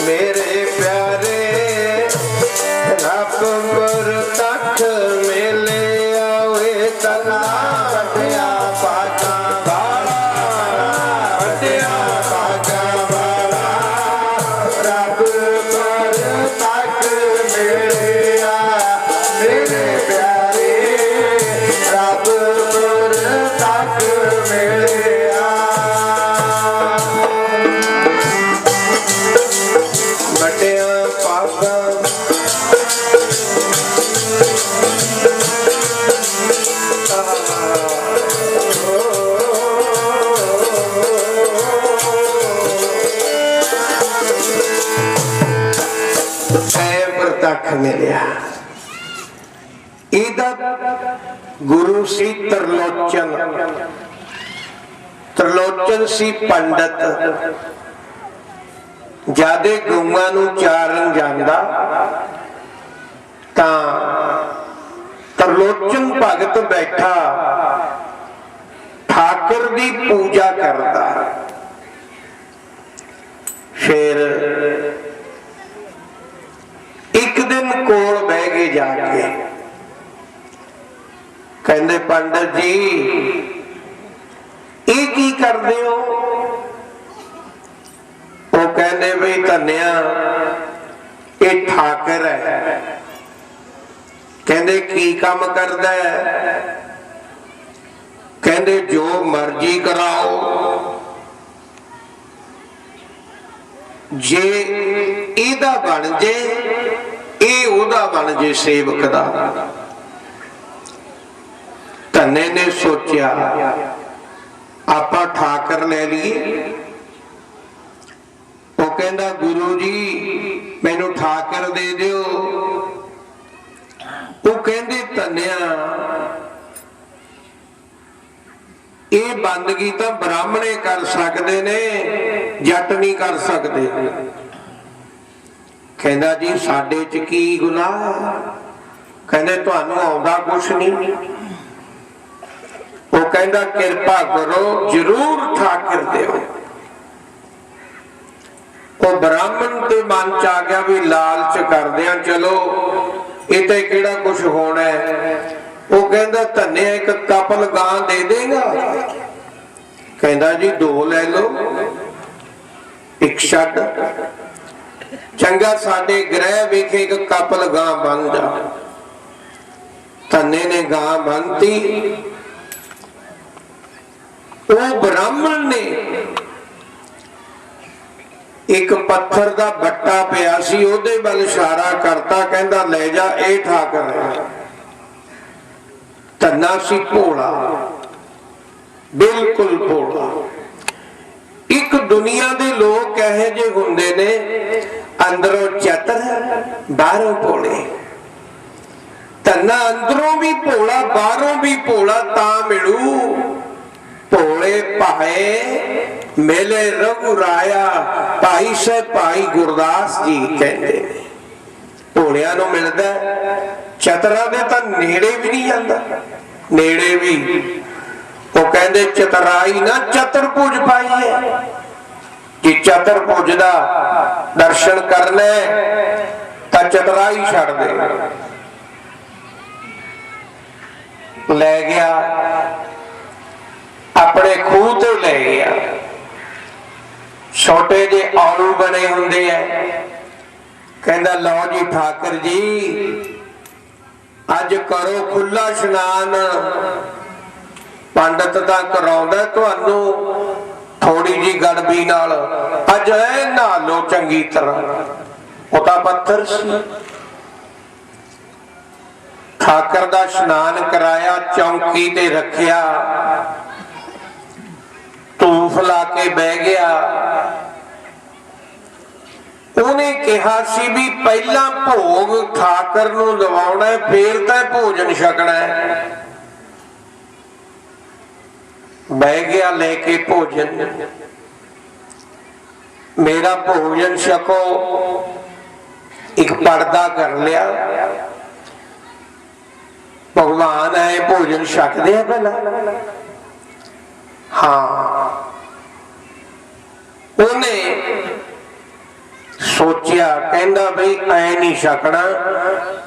S1: ਮੇਰੇ ਪਿਆਰੇ ਰੱਬ ਪ੍ਰਤੱਖ ਮੇਲਿਆ। ਓਏ ਧੰਨਾ ਵੱਡਿਆ ਭਾਗਾ ਵਾਲਾ, ਵੱਡਿਆ ਭਾਗਾ ਵਾਲਾ, ਰੱਬ ਪ੍ਰਤੱਖ ਮੇਲਿਆ। ਮੇਰੇ ਪਿਆਰੇ ਰੱਬ ਪ੍ਰਤੱਖ ਮੇਲਿਆ। ਵੱਡਿਆ ਭਾਗਾ ਪ੍ਰਤੱਖ ਮਿਲਿਆ। ਇਹਦਾ ਗੁਰੂ ਸੀ ਤਰਲੋਚਨ। ਤਰਲੋਚਨ ਸੀ ਪੰਡਤ। ਜਾਦੇ ਗਊਆਂ ਨੂੰ ਚਾਰਨ ਜਾਂਦਾ ਤਾਂ ਤਰਲੋਚਨ ਭਗਤ ਬੈਠਾ ਠਾਕਰ ਦੀ ਪੂਜਾ ਕਰਦਾ। ਫਿਰ ਇੱਕ ਦਿਨ ਕੋਲ ਬਹਿ ਗਏ ਜਾ ਕੇ, ਕਹਿੰਦੇ ਪੰਡਤ ਜੀ ਇਹ ਕੀ ਕਰਦੇ ਹੋ? ਉਹ ਕਹਿੰਦੇ ਵੀ ਧੰਨਿਆ ਇਹ ਠਾਕਰ ਹੈ। ਕਹਿੰਦੇ ਕੀ ਕੰਮ ਕਰਦਾ ਹੈ? ਕਹਿੰਦੇ ਜੋ ਮਰਜ਼ੀ ਕਰਾਓ, ਜੇ ਇਹਦਾ ਬਣ ਜੇ ਇਹ ਉਹਦਾ ਬਣ ਜੇ ਸੇਵਕ ਦਾ। ਧੰਨੇ ਨੇ ਸੋਚਿਆ ਆਪਾਂ ਠਾਕਰ ਲੈ ਲਈਏ। ਉਹ ਕਹਿੰਦਾ ਗੁਰੂ ਜੀ ਮੈਨੂੰ ਠਾਕਰ ਦੇ ਦਿਓ। ਉਹ ਕਹਿੰਦੇ ਧੰਨਿਆ ਇਹ ਬੰਦਗੀ ਤਾਂ ਬ੍ਰਾਹਮਣੇ ਕਰ ਸਕਦੇ ਨੇ, ਜੱਟ ਨਹੀਂ ਕਰ ਸਕਦੇ। ਕਹਿੰਦਾ ਜੀ ਸਾਡੇ ਚ ਕੀ ਗੁਨਾਹ? ਕਹਿੰਦੇ ਤੁਹਾਨੂੰ ਆਉਂਦਾ ਕੁਛ ਨਹੀਂ। ਉਹ ਕਹਿੰਦਾ ਕਿਰਪਾ ਕਰੋ ਜਰੂਰ ਠਾਕਰ ਦਿਓ। ਉਹ ਬ੍ਰਾਹਮਣ ਦੇ ਮਨ ਚ ਆ ਗਿਆ ਵੀ ਲਾਲਚ ਕਰਦੇ ਆ, ਚਲੋ ਇਹ ਤੇ ਕਿਹੜਾ ਕੁਛ ਹੋਣਾ ਹੈ। ਉਹ ਕਹਿੰਦਾ ਧੰਨਿਆ ਇੱਕ ਕਪਲ ਗਾਂ ਦੇ ਦੇਗਾ? ਕਹਿੰਦਾ ਜੀ 2 ਲੈ ਲਓ, ਇੱਕ ਛੱਡ। ਚੰਗਾ ਸਾਡੇ ਗ੍ਰਹਿ ਵਿਖੇ ਇੱਕ ਕਪਲ ਗਾਂ ਬਣ ਜਾ। ਧੰਨੇ ਨੇ ਗਾਂ ਬੰਨਤੀ। ਉਹ ਬ੍ਰਾਹਮਣ ਨੇ ਇੱਕ ਪੱਥਰ ਦਾ ਬੱਟਾ ਪਿਆ ਸੀ, ਉਹਦੇ ਵੱਲ ਇਸ਼ਾਰਾ ਕਰਤਾ, ਕਹਿੰਦਾ ਲੈ ਜਾ ਇਹ ਠਾਕਰ ਹੈ। ਧੰਨਾ ਸੀ ਭੋਲਾ, ਬਿਲਕੁਲ ਭੋਲਾ। ਇੱਕ ਦੁਨੀਆ ਦੇ ਲੋਕ ਇਹੋ ਜਿਹੇ ਹੁੰਦੇ ਨੇ, ਅੰਦਰੋਂ ਚਤਰ ਬਾਹਰੋਂ ਭੋਲੇ। ਧੰਨਾ ਅੰਦਰੋਂ ਵੀ ਭੋਲਾ ਬਾਹਰੋਂ ਵੀ ਭੋਲਾ ਤਾਂ ਮਿਲੂ। ਭੋਲੇ ਭਾਏ ਮੇਲੇ ਰਘੁਰਾਇਆ, ਭਾਈ ਸੇ ਭਾਈ ਗੁਰਦਾਸ ਜੀ ਕਹਿੰਦੇ ਨੇ। ਭੋਲਿਆਂ ਨੂੰ ਮਿਲਦਾ, ਚਤਰਾਂ ਦੇ ਤਾਂ ਨੇੜੇ ਵੀ ਨਹੀਂ ਜਾਂਦਾ, ਨੇੜੇ ਵੀ। ਉਹ ਕਹਿੰਦੇ ਚਤਰਾਈ ਨਾ ਚਤੁਰਭੁਜ ਪਾਈਏ। ਜੇ ਚਤੁਰਭੁਜ ਦਾ ਦਰਸ਼ਨ ਕਰਨਾ ਤਾਂ ਚਤਰਾਈ ਛੱਡ ਦੇ। ਲੈ ਗਿਆ ਆਪਣੇ ਖੂਹ ਤੇ ਲੈ ਗਿਆ। ਛੋਟੇ ਜਿਹੇ ਔਲੂ ਬਣੇ ਹੁੰਦੇ ਐ। ਕਹਿੰਦਾ ਲਓ ਜੀ ਠਾਕਰ ਜੀ ਅੱਜ ਕਰੋ ਖੁੱਲਾ ਇਸ਼ਨਾਨ। ਪੰਡਤ ਤਾਂ ਕਰਾਉਂਦਾ ਤੁਹਾਨੂੰ ਥੋੜੀ ਜੀ ਗੜਬੀ ਨਾਲ, ਅੱਜ ਐ ਨਹਾ ਲਓ ਚੰਗੀ ਤਰ੍ਹਾਂ। ਉਹ ਤਾਂ ਪੱਥਰ ਸੀ। ਠਾਕਰ ਦਾ ਇਸ਼ਨਾਨ ਕਰਾਇਆ, ਚੌਂਕੀ ਤੇ ਰੱਖਿਆ, ਧੂਫ ਲਾ ਕੇ ਬਹਿ ਗਿਆ। ਉਹਨੇ ਕਿਹਾ ਸੀ ਵੀ ਪਹਿਲਾਂ ਭੋਗ ਠਾਕਰ ਨੂੰ ਲਵਾਉਣਾ, ਫੇਰ ਤਾਂ ਭੋਜਨ ਛਕਣਾ ਹੈ। ਬਹਿ ਗਿਆ ਲੈ ਕੇ ਭੋਜਨ। ਮੇਰਾ ਭੋਜਨ ਛਕੋ। ਇੱਕ ਪਰਦਾ ਕਰ ਲਿਆ। ਭਗਵਾਨ ਆਏ ਭੋਜਨ ਛਕਦੇ ਆ ਪਹਿਲਾਂ। ਹਾਂ, ਉਹਨੇ ਸੋਚਿਆ, ਕਹਿੰਦਾ ਬਈ ਐ ਨਹੀਂ ਛਕਣਾ,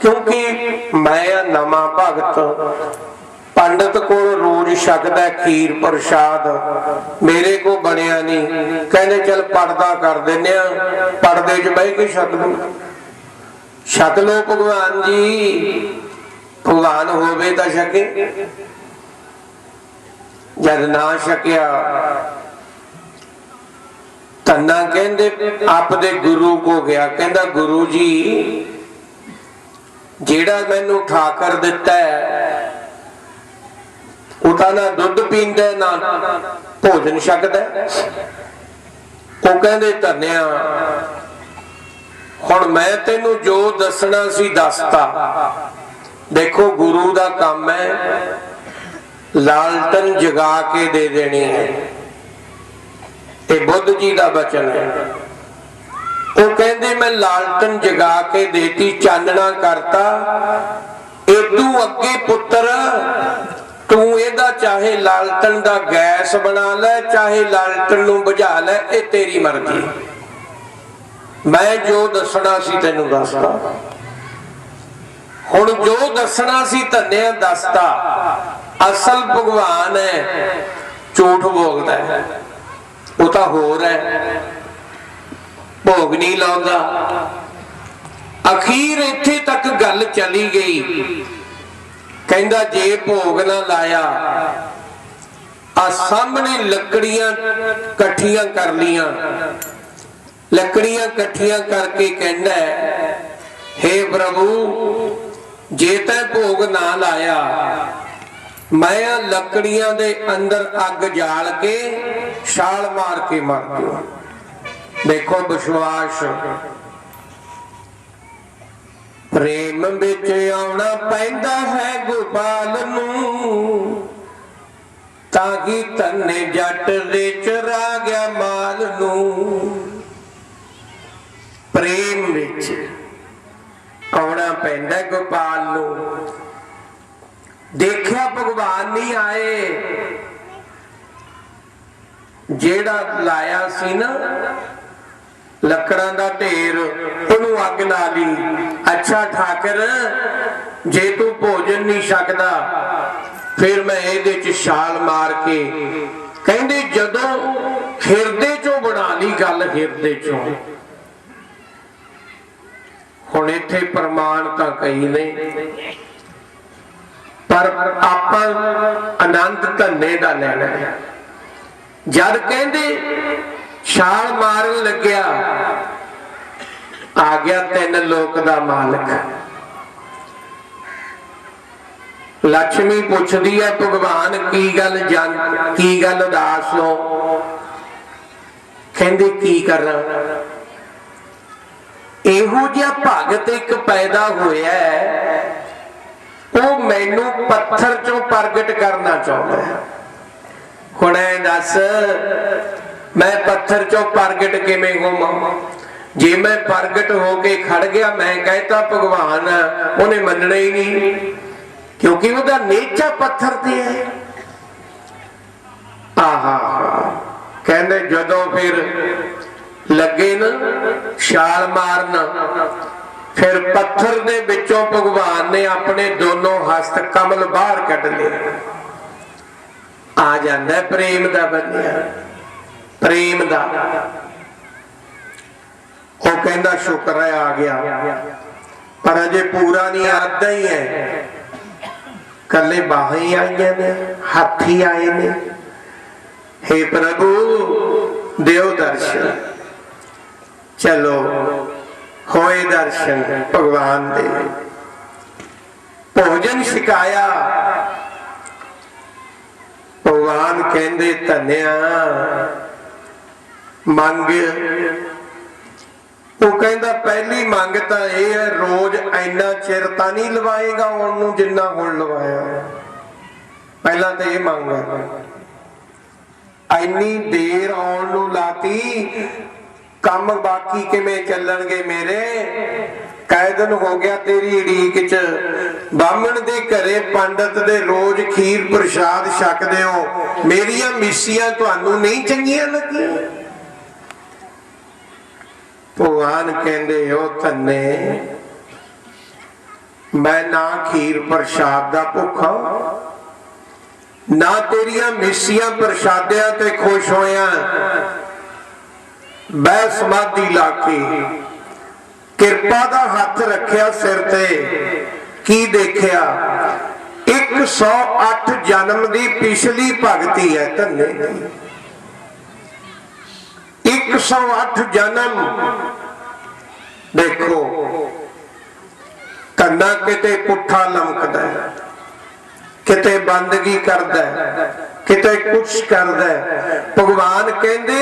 S1: ਕਿਉਂਕਿ ਮੈਂ ਨਵਾਂ ਭਗਤ, ਪੰਡਤ ਕੋਲ ਰੋਜ਼ ਛਕਦਾ ਖੀਰ ਪ੍ਰਸ਼ਾਦ, ਮੇਰੇ ਕੋ ਬਣਿਆ ਨਹੀਂ। ਕਹਿੰਦੇ ਚੱਲ ਪਰਦਾ ਕਰ ਦਿੰਨੇ ਆ, ਪਰਦੇ 'ਚ ਬਹਿ ਕੇ ਛਕ ਲਓ। ਛਕ ਲਓ ਭਗਵਾਨ ਜੀ। ਭਗਵਾਨ ਹੋਵੇ ਤਾਂ ਛਕੇ, ਜਦ ਨਾ ਛਕਿਆ ਧੰਨਾ ਕਹਿੰਦੇ ਆਪਦੇ ਗੁਰੂ ਕੋ ਗਿਆ। ਕਹਿੰਦਾ ਗੁਰੂ ਜੀ ਜਿਹੜਾ ਮੈਨੂੰ ਠਾਕਰ ਦਿੱਤਾ ਉਹ ਤਾਂ ਨਾ ਦੁੱਧ ਪੀਂਦਾ ਨਾ ਭੋਜਨ ਛਕਦਾ। ਉਹ ਕਹਿੰਦੇ ਧੰਨਿਆ ਹੁਣ ਮੈਂ ਤੈਨੂੰ ਜੋ ਦੱਸਣਾ ਸੀ ਦੱਸਤਾ। ਦੇਖੋ ਗੁਰੂ ਦਾ ਕੰਮ ਹੈ ਲਾਲਟਨ ਜਗਾ ਕੇ ਦੇ ਦੇਣੀ ਹੈ। ਇਹ ਬੁੱਧ ਜੀ ਦਾ ਬਚਨ ਹੈ। ਉਹ ਕਹਿੰਦੇ ਮੈਂ ਲਾਲਟਨ ਜਗਾ ਕੇ ਦੇਤੀ, ਚਾਨਣਾ ਕਰਤਾ, ਇਹ ਇਦੂ ਅੱਗੇ ਪੁੱਤਰ ਤੂੰ ਇਹਦਾ ਚਾਹੇ ਲਾਲਟਣ ਦਾ ਗੈਸ ਬਣਾ ਲੈ, ਚਾਹੇ ਲਾਲਟਣ ਨੂੰ ਬੁਝਾ ਲੈ, ਇਹ ਤੇਰੀ ਮਰਜ਼ੀ। ਮੈਂ ਜੋ ਦੱਸਣਾ ਸੀ ਤੈਨੂੰ ਦੱਸਦਾ, ਹੁਣ ਜੋ ਦੱਸਣਾ ਸੀ ਧੰਨਿਆ ਦੱਸਦਾ। ਅਸਲ ਭਗਵਾਨ ਹੈ, ਝੂਠ ਬੋਲਦਾ ਹੈ, ਉਹ ਤਾਂ ਹੋਰ ਹੈ, ਭੋਗ ਨਹੀਂ ਲਾਉਂਦਾ। ਅਖੀਰ ਇੱਥੇ ਤੱਕ ਗੱਲ ਚਲੀ ਗਈ, ਕਹਿੰਦਾ ਜੇ ਭੋਗ ਨਾ ਲਾਇਆ, ਆ ਸਾਹਮਣੇ ਲੱਕੜੀਆਂ ਇਕੱਠੀਆਂ ਕਰ ਲੀਆਂ, ਲੱਕੜੀਆਂ ਇਕੱਠੀਆਂ ਕਰਕੇ ਕਹਿੰਦਾ ਹੇ ਪ੍ਰਭੂ ਜੇ ਤੈਂ ਭੋਗ ਨਾ ਲਾਇਆ, ਮੈਂ ਲੱਕੜੀਆਂ ਦੇ ਅੰਦਰ ਅੱਗ ਜਾਲ ਕੇ ਛਾਲ ਮਾਰ ਕੇ ਮਰ ਜਾਵਾਂ। ਦੇਖੋ ਵਿਸ਼ਵਾਸ, ਪ੍ਰੇਮ ਵਿੱਚ ਆਉਣਾ ਪੈਂਦਾ ਹੈ ਗੋਪਾਲ ਨੂੰ, ਤਾਂ ਕਿ ਧੰਨੇ ਜੱਟ ਦੇ ਚਰਾ ਗਿਆ ਮਾਲ ਨੂੰ। ਪ੍ਰੇਮ ਵਿੱਚ ਆਉਣਾ ਪੈਂਦਾ ਗੋਪਾਲ ਨੂੰ। ਦੇਖਿਆ ਭਗਵਾਨ ਨਹੀਂ ਆਏ, ਜਿਹੜਾ ਲਾਇਆ ਸੀ ਨਾ ਲੱਕੜਾਂ ਦਾ ਢੇਰ, ਉਹਨੂੰ ਅੱਗ ਲਾ ਲਈ। ਅੱਛਾ ਠਾਕਰ, ਜੇ ਤੂੰ ਭੋਜਨ ਨਹੀਂ ਛਕਦਾ ਫਿਰ ਮੈਂ ਇਹਦੇ ਚ ਛਾਲ ਮਾਰ ਕੇ, ਕਹਿੰਦੇ ਜਦੋਂ ਹਿਰਦੇ ਚੋਂ ਬਣਾ ਲਈ ਗੱਲ, ਹਿਰਦੇ ਚੋਂ। ਹੁਣ ਇੱਥੇ ਪ੍ਰਮਾਣ ਤਾਂ ਕਈ ਨੇ, ਪਰ ਆਪਾਂ ਆਨੰਦ ਧੰਨੇ ਦਾ ਲੈਣਾ ਹੈ। ਜਦ ਕਹਿੰਦੇ ਛਾਲ ਮਾਰਨ ਲੱਗਿਆ, ਆ ਗਿਆ ਤਿੰਨ ਲੋਕ ਦਾ ਮਾਲਕ। ਲక్ష్ਮੀ ਪੁੱਛਦੀ ਹੈ ਭਗਵਾਨ ਕੀ ਗੱਲ ਉਦਾਸ ਹੋ? ਕਹਿੰਦੇ ਕੀ ਕਰਾਂ, ਇਹੋ ਜਿਹਾ ਭਗਤ ਇੱਕ ਪੈਦਾ ਹੋਇਆ, ਉਹ ਮੈਨੂੰ ਪੱਥਰ ਚੋਂ ਪ੍ਰਗਟ ਕਰਨਾ ਚਾਹੁੰਦਾ ਹੈ। ਹੁਣ ਇਹ ਦੱਸ ਮੈਂ ਪੱਥਰ ਚੋਂ ਪ੍ਰਗਟ ਕਿਵੇਂ ਹੋਵਾਂ? ਜੇ ਮੈਂ ਪ੍ਰਗਟ ਹੋ ਕੇ ਖੜ ਗਿਆ, ਮੈਂ ਕਹਿਤਾ ਭਗਵਾਨ, ਉਹਨੇ ਮੰਨਣਾ ਹੀ ਨਹੀਂ, ਕਿਉਂਕਿ ਉਹਦਾ ਨੇਚਾ ਪੱਥਰ ਤੇ ਹੈ। ਆਹਾ, ਕਹਿੰਦੇ ਜਦੋਂ ਫਿਰ ਲੱਗੇ ਨਾ ਛਾਲ ਮਾਰਨ, ਫਿਰ ਪੱਥਰ ਦੇ ਵਿੱਚੋਂ ਭਗਵਾਨ ਨੇ ਆਪਣੇ ਦੋਨੋਂ ਹਸਤ ਕਮਲ ਬਾਹਰ ਕੱਢ ਲਏ। ਆ ਜਾਂਦਾ ਪ੍ਰੇਮ ਦਾ ਬੰਨਿਆ, ਪ੍ਰੇਮ ਦਾ। ਉਹ ਕਹਿੰਦਾ ਸ਼ੁਕਰ ਹੈ ਆ ਗਿਆ, ਪਰ ਅਜੇ ਪੂਰਾ ਨਹੀਂ, ਆਦਾ ਹੀ ਹੈ। ਕੱਲੇ ਬਾਹਾਂ ਹੀ ਆਈਆਂ ਨੇ, ਹੱਥ ਹੀ ਆਏ ਨੇ। हे ਪ੍ਰਭੂ ਦਿਓ ਦਰਸ਼ਨ। ਚਲੋ ਹੋਏ ਦਰਸ਼ਨ ਭਗਵਾਨ ਦੇ। ਭੋਜਨ ਛਕਾਇਆ, ਭਗਵਾਨ ਕਹਿੰਦੇ ਧੰਨਿਆ ਮੰਗ। ਉਹ ਕਹਿੰਦਾ ਪਹਿਲੀ ਮੰਗ ਤਾਂ ਇਹ ਹੈ, ਰੋਜ਼ ਇੰਨਾ ਚਿਰ ਤਾਂ ਨਹੀਂ ਲਵਾਏਗਾ ਉਹਨੂੰ ਜਿੰਨਾ ਹੁਣ ਲਵਾਇਆ। ਪਹਿਲਾਂ ਤਾਂ ਇਹ ਮੰਗ ਹੈ, ਇੰਨੀ ਦੇਰ ਆਉਣ ਨੂੰ ਲਾਤੀ, ਕੰਮ ਬਾਕੀ ਕਿਵੇਂ ਚੱਲਣਗੇ ਮੇਰੇ? ਕਈ ਦਿਨ ਹੋ ਗਿਆ ਤੇਰੀ ਉਡੀਕ ਚ, ਬਾਹਮਣ ਦੇ ਘਰੇ ਪੰਡਤ ਦੇ ਰੋਜ਼ ਖੀਰ ਪ੍ਰਸ਼ਾਦ ਛਕਦੇ ਹੋ, ਮੇਰੀਆਂ ਮਿੱਸੀਆਂ ਤੁਹਾਨੂੰ ਨਹੀਂ ਚੰਗੀਆਂ ਲੱਗੀਆਂ? ਭਗਵਾਨ ਕਹਿੰਦੇ ਉਹ ਧੰਨੇ, ਮੈਂ ਨਾ ਖੀਰ ਪ੍ਰਸ਼ਾਦ ਦਾ ਭੁੱਖਾ, ਨਾ ਤੇਰੀਆਂ ਮਿੱਸੀਆਂ ਪ੍ਰਸ਼ਾਦਿਆਂ ਤੇ ਖੁਸ਼ ਹੋਇਆ। ਬੈ ਸਮਾਧੀ ਲਾ ਕੇ ਕਿਰਪਾ ਦਾ ਹੱਥ ਰੱਖਿਆ ਸਿਰ ਤੇ, ਕੀ ਦੇਖਿਆ? 108 ਜਨਮ ਦੀ ਪਿਛਲੀ ਭਗਤੀ ਹੈ ਧੰਨੇ ਦੀ। 108 ਜਨਮ। ਦੇਖੋ ਕੰਨਾ ਕਿਤੇ ਪੁੱਠਾ ਲਮਕਦਾ, ਕਿਤੇ ਬੰਦਗੀ ਕਰਦਾ, ਕਿਤੇ ਕੁਛ ਕਰਦਾ। ਭਗਵਾਨ ਕਹਿੰਦੇ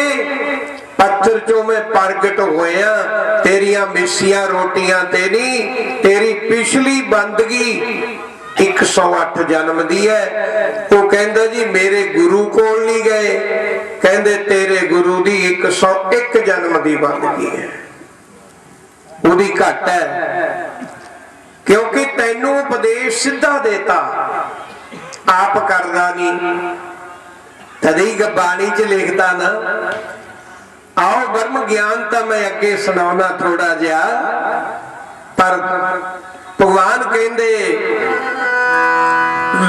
S1: ਪੱਥਰ ਚੋਂ ਮੈਂ ਪ੍ਰਗਟ ਹੋਇਆ, ਤੇਰੀਆਂ ਮਿੱਸੀਆਂ ਰੋਟੀਆਂ ਤੇ ਨਹੀਂ, ਤੇਰੀ ਪਿਛਲੀ ਬੰਦਗੀ 108 ਜਨਮ ਦੀ ਹੈ। ਉਹ ਕਹਿੰਦਾ ਜੀ ਮੇਰੇ ਗੁਰੂ ਕੋਲ ਨਹੀਂ ਗਏ, ਕਹਿੰਦੇ ਤੇਰੇ ਗੁਰੂ ਦੀ 101 ਜਨਮ ਦੀ ਬੰਦਗੀ ਹੈ, ਉਹਦੀ ਘੱਟ ਹੈ। क्योंकि तैनू उपदेश सीधा देता, आप करदा नहीं। तदी बाणी च लिखता ना। आओ ब्रह्म ज्ञान तो मैं अगे सुनाना थोड़ा जिहा, पर भगवान कहंदे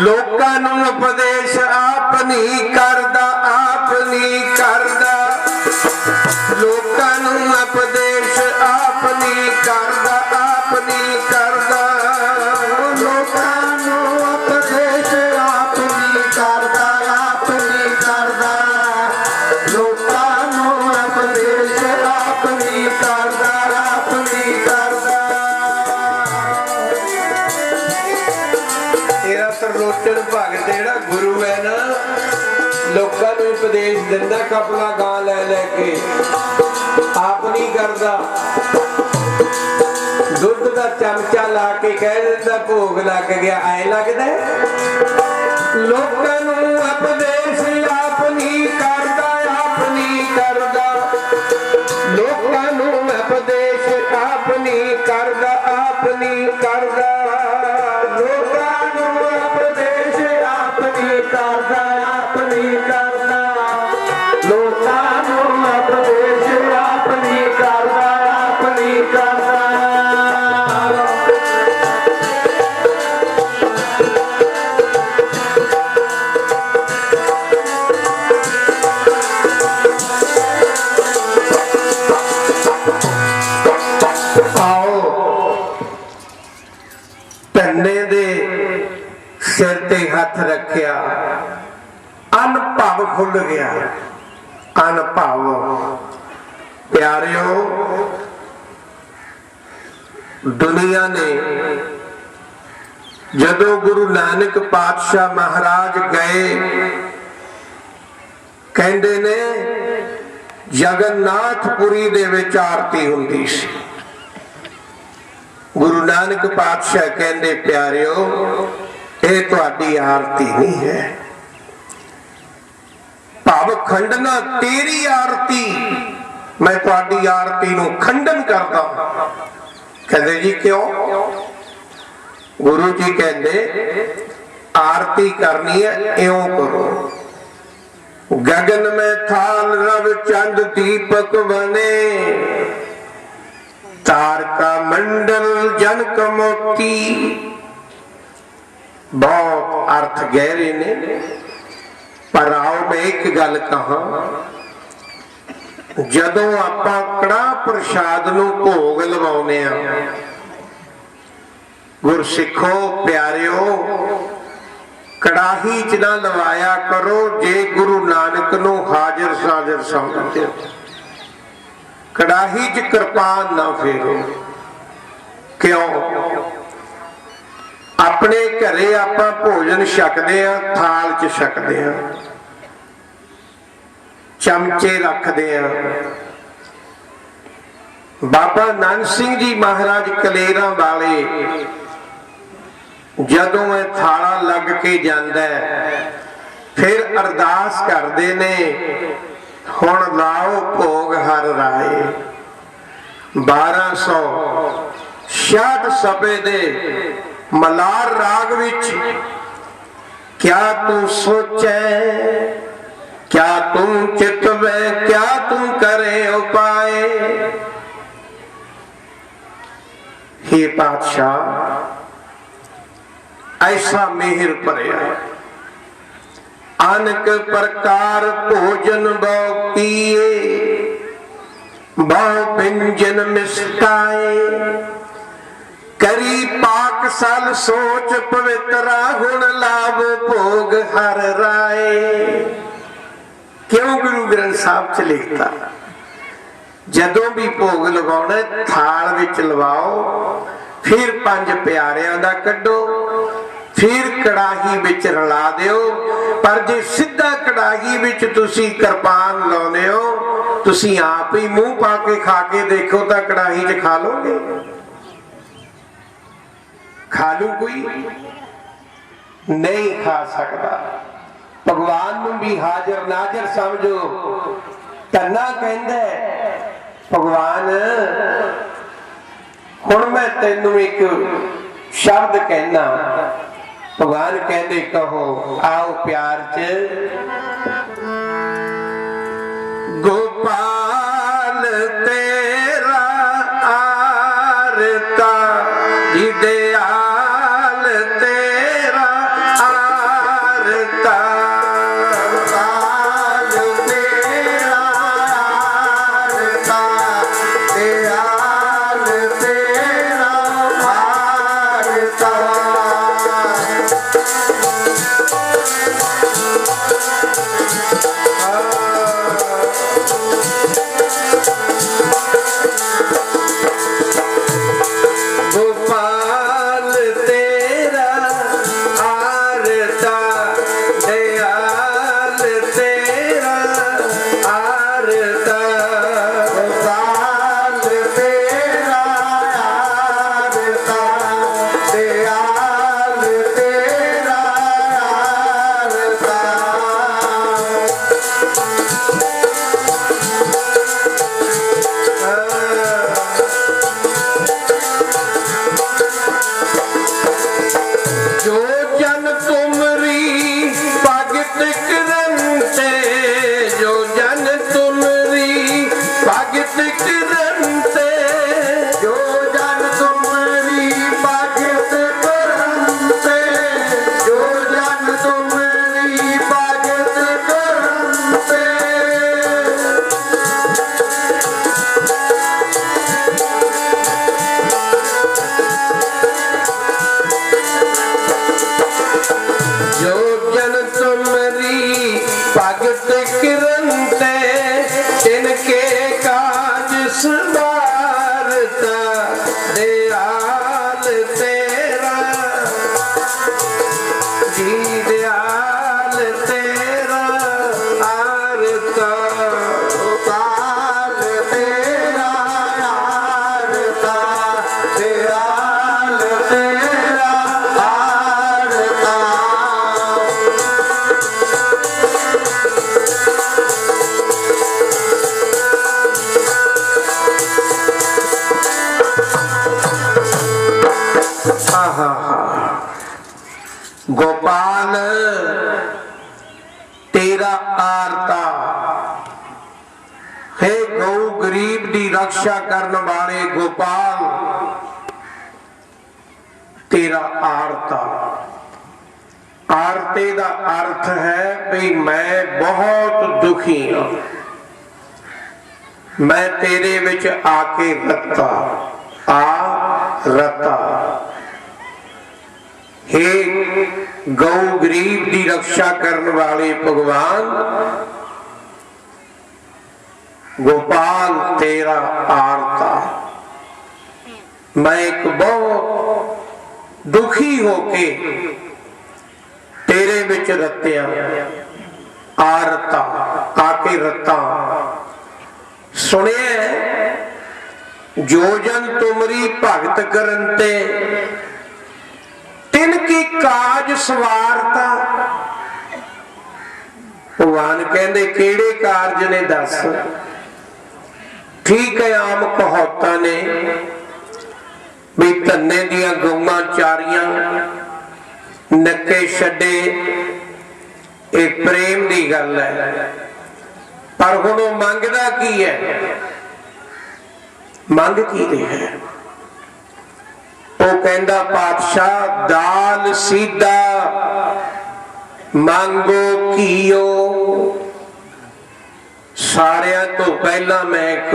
S1: लोकां नूं उपदेश आप नहीं करदा, आप नहीं करदा। लोकां नूं उपदेश आप नहीं करदा, आप नहीं करदा। लोकां नूं उपदेश आप नहीं करदा, आप नहीं करदा। लोकां नूं उपदेश आप नहीं करदा, आप नहीं करदा। तेरा तरलोचन भगत जेड़ा गुरु है ना, लोकां नूं उपदेश दिंदा कपड़ा गा लै लैके, आप नहीं करदा। दुध का चमचा ला के कह दिंदा भोग लग गया, ऐ लगदा। लोकां नूं उपदेश आप नहीं करदा, आप नहीं करदा। लोकां नूं उपदेश आप नहीं करदा, आप नहीं करदा। लोकां नूं उपदेश आप नहीं करदा, आप नहीं करदा। लोकां नूं उपदेश आप नहीं करदा, आप नहीं करदा। धन्ने दे सिर ते हथ रखिया, अनभव खुल गया। अनभव प्यारियो, दुनिया ने जदों गुरु नानक पातशाह महाराज गए, कहंदे ने जगन्नाथपुरी दे विच आरती हुंदी सी। गुरु नानक पातशाह कहंदे प्यारियो, ये तुहाडी आरती नहीं है, भाव खंडना तेरी आरती, मैं तुहाडी आरती नूं खंडन करदा। कहंदे जी क्यों? गुरु जी कहंदे आरती करनी है, इउं करो। गगन में थाल रव चंद दीपक बने, तारका मंडल जनक मोती। बहुत अर्थ गहरे ने, पर आओ मैं एक गल कहा, जदों आपां कड़ाह प्रसाद नूं भोग लवाउने आ, गुरसिखो प्यारियो, कड़ाही च ना लवाया करो जे गुरु नानक नूं हाजिर साजिर समझदे हो। कड़ाही च कृपान ना फेरो। क्यों? अपने घरे आपां भोजन छकदे आ, थाल च छकदे आ, चमचे रखदे आ। बाबा नानक सिंह जी महाराज कलेरा वाले जदों मैं थाला लग के जांदा फिर अरदास करदे ने, हुण लाओ भोग हर राए। 1266 सभे दे मलार राग विच, क्या तू सोचे, क्या तू चितवे, क्या तू करे उपाय। हे पातशाह, ऐसा मेहर भरिया, अनेक प्रकार भोजन बहु पिए, बहु व्यंजन मिष्टाए। करी पाक सल सोच पवित्रा, गुण लाभ भोग हर राय। क्यों गुरु ग्रंथ साहब च लिखता, जदों भी भोग लगाउणा थाल विच लवाओ, फिर 5 प्यारियां दा कड्डो, फिर कड़ाही विच रला दिओ। पर जे सीधा कड़ाही विच तुसी कृपान लाउने हो, तुसी आप ही मुंह पा के खा के देखो तो कड़ाही च खा लोगे? खा लू कोई? नहीं खा सकता। भगवान नूं भी हाजिर नाजिर समझो। तन्ना कहंदा भगवान, हुण मैं तैनूं एक शब्द कहना भगवान कहते कहो आओ प्यार च गोपाल तेरा आरता दयाल तेरा आरता गोपाल तेरा आरता दयाल तेरा आरता गोपाल तेरा आरता दयाल तेरा आरता गोपाल तेरा आरता दयाल तेरा आरता जो जन तुमरी भगत करते जो जन तुमरी भगत करते जो जन तुमरी भगत करते जो जन तुमरी भगत करते जो जन तुमरी भगत करते तिनके काज संवारता दयाल तेरा जी दयाल तेरा आरता गोपाल तेरा आरता दयाल तेरा आरता गोपाल तेरा आरता हे गौ गरीब दी रक्षा करने वाले गोपाल तेरा आरता आरते का अर्थ है भी मैं बहुत दुखी हाँ मैं तेरे विच आके रता आ रता हे गौ गरीब की रक्षा करने वाले भगवान गोपाल तेरा आरता मैं एक बहुत दुखी होके तेरे विच रत्या आरता आके रता सुने जो जन तुमरी भगत करते तिनकी काज सवारता भगवान कहते केड़े कारज ने दस ठीक है आम कहावतां ने भी धन्ने दियां गौवां चारियां नक्के छड्डे एक प्रेम की गल है पर हुण वो मंगदा की है मंग की रहा है वो कहंदा पातशाह दाल सीधा मांगो कीओ सारिया तो पहला मैं एक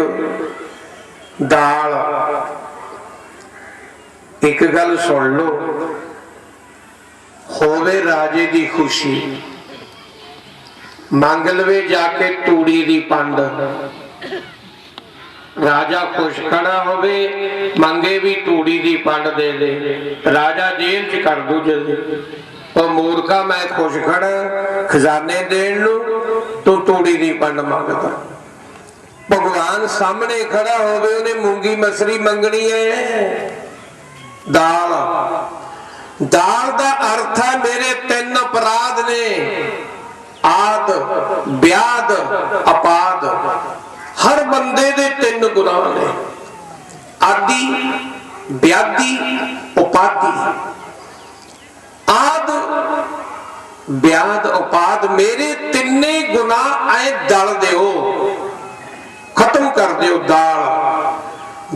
S1: दाल एक गल सुन लो होवे राजे की खुशी मंग लवे जाके तूड़ी की पंड राजा खुश खड़ा होवे मंगे भी तूड़ी की पंड दे दे राजा जेल च कर दू जल्दी और मूर्खा मैं खुश खड़ा खजाने देन लू तू तूड़ी की पंड मंगता भगवान सामने खड़ा होवे उन्हें मूंगी मसरी मंगनी है दाल दाल का अर्थ है मेरे तीन अपराध ने आद ब्याद अपाद हर बंदे दे तीन गुनाह ने आदि व्याधि उपाधि आद व्याध उपाद मेरे तिन्ने गुना ऐ दल दिओ खत्म कर दिओ। दाल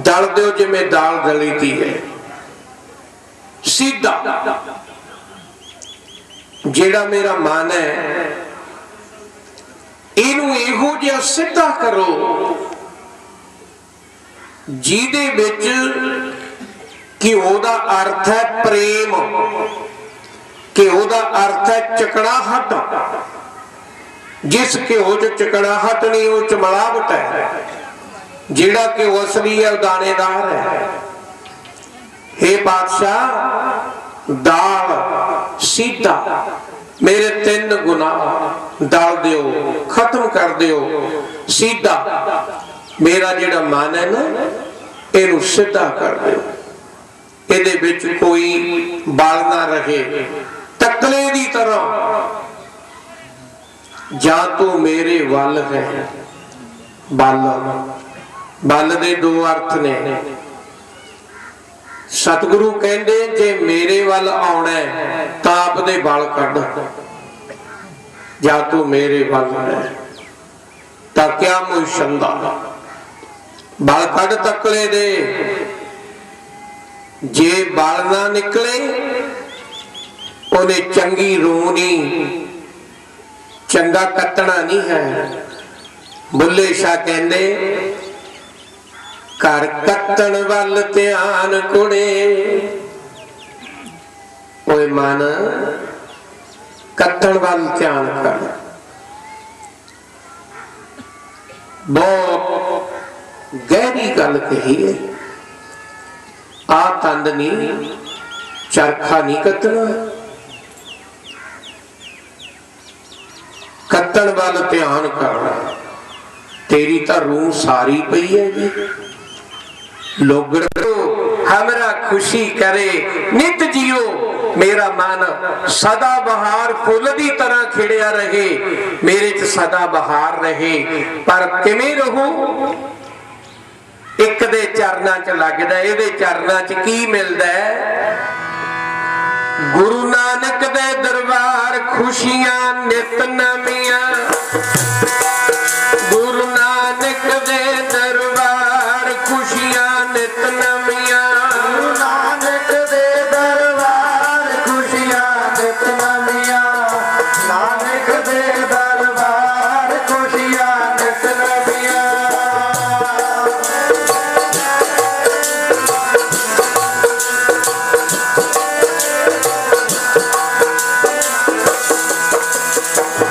S1: दल दिओ जिवें दाल दली दी है। सीधा जेड़ा मेरा मन है इनू इहो जिहा सीधा करो जिहदे विच घिओ दा अर्थ है प्रेम, घिओ दा अर्थ है चकड़ाहट। जिस घिओ च चकड़ाहट नहीं उस च मिलावट है। जिहड़ा घिओ असली है वह दानेदार है। हे बादशाह दाल सीधा मेरे 3 गुना डाल दिओ खत्म कर दिओ। सीधा मेरा जिहड़ा मन है ना इनू सीधा कर दिओ। इहदे विच कोई बल ना रहे। तकले दी तरह जां तू मेरे वल है। बल बल दे 2 अर्थ ने। सतगुरु कहंदे जे मेरे वल आउणा है तां आपदे बल कढ। जां तू मेरे वल है तां क्या मुशंदा बल कढ तकले दे। जे बल ना निकले उन्हें चंगी रूनी चंगा कटना नहीं है। बुल्ले शाह कहंदे कर कट्टण वल ध्यान कुड़े। ओए मन कट्टण वल ध्यान कर। बहुत गहरी गल कही है। आ तंद नहीं चरखा नहीं कट्टना। कट्टण वल ध्यान करना। तेरी तो रूह सारी पई है जी। लोगड़ हमरा खुशी करे नित जियो। मेरा मन सदा बहार फुल दी तरह खिड़िया रहे। मेरे च सदा बहार रहे। पर किवें रहूं एक दे चरना च लगदा। इहदे चरना च की मिलदा है? गुरु नानक दे दरबार खुशियां नित नवीआं। गुरु नानक दे दरबार खुशियां नित नवीआं। गुरु नानक दे दरबार खुशियां नित नवीआं। नानक दे दरबार खुशियां नित नवीआं।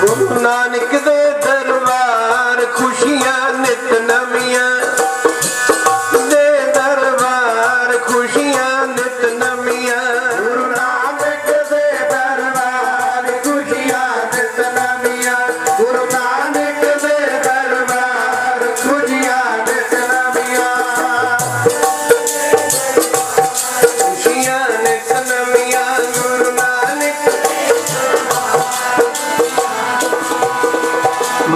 S1: गुरु नानक दे दरबार खुशियां नित नवीआं। दे दरबार खुशियां नित नवीआं। गुरु नानक दे दरबार खुशियां नित नवीआं। गुरु नानक दे दरबार खुशियां नित नवीआं। खुशियां नित नवीआं। गुरु नानक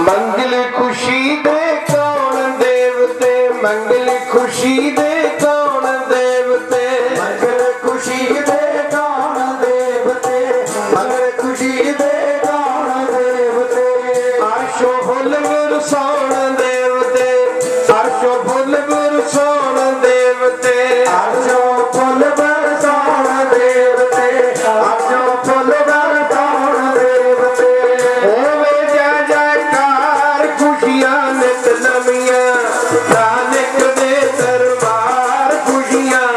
S1: मंगल खुशी दे कौन देवते। मंगल खुशी दे कौन देवते। मंगल खुशी दे कौन देवते। मंगल खुशी दे कौन देवते। आशो फुल बरसाउण देवते। आशो फुल बरसाउण देवते। आशो फुल बरसाउण देवते। आशो फुल बरसाउण देवते। होवे जय जयकार खुशियां नित नवीआं। नानक दे दरबार खुशियां।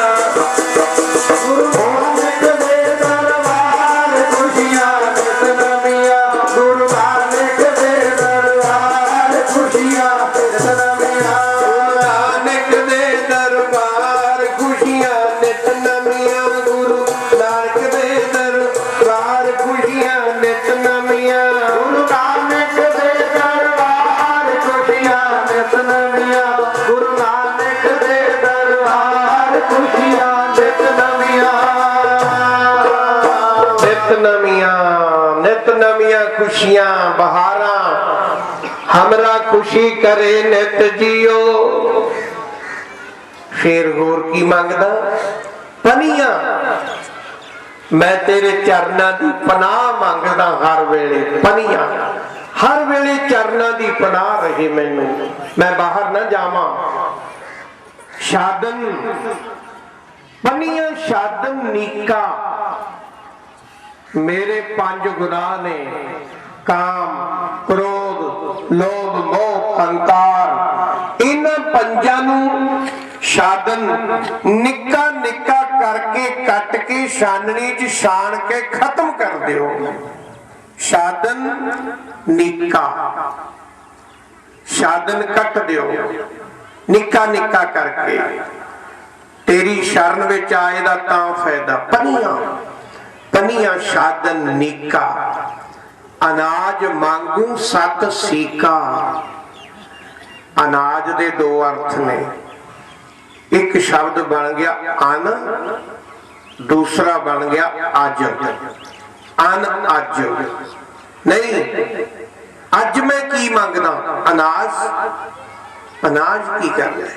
S1: गुरु नानक दे दरबार खुशियां नित नवीआं। गुरु नानक दे दरबार खुशियां नित नवीआं। नानक दे दरबार खुशियां नित नवीआं। गुरु नानक दे दरबार खुशियां नित नवीआं। गुरु नानक दे दरबार खुशियां नित नवीआं। गुरु नानक दे दरबार खुशियां नित नवीआं। नित नवीआं नित नवीआं खुशियां बहारां हमरा खुशी करे नित जियो। फिर होर की मंगदा? पनिया मैं तेरे चरना की पनाह मंगदा हर वेले। पनिया हर वेले चरना की पनाह रहे मैनू, मैं बाहर ना जावा। शादन पनिया शादन नीका मेरे 5 गुनाह ने, काम क्रोध लोभ मोह अहंकार। इन्हां पंजां नूं शादन निक्का निक्का करके कट के छाननी च छान के खत्म कर दियो। शादन निक्का शादन कट दियो निक्का निक्का करके। तेरी शरण विच आए दा तां फायदा। पनिया पनिया शादन निक्का अनाज मांगू सत सीका। अनाज दे 2 अर्थ ने। एक शब्द बन गया अन, दूसरा बन गया अज। अन अज नहीं, अज मैं की मंगदा? अनाज। अनाज की करना है?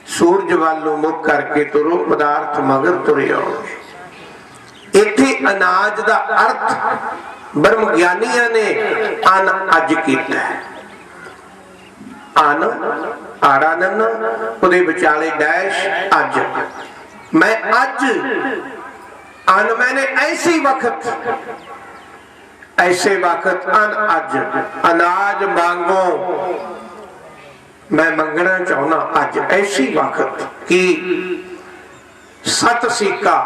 S1: सूरज वालों मुख करके तुरो, पदार्थ मगर तुरे आओ। इथे अनाज का अर्थ ब्रह्म ज्ञानिया ने अन अज किया है। अन आड़ा नन्ना उहदे विचाले डैश अज। मैं अज अन मैंने ऐसे वक्त अन अज। अनाज मांगो मैं मंगना चाहना अज ऐसी वक्त कि सत सिक्का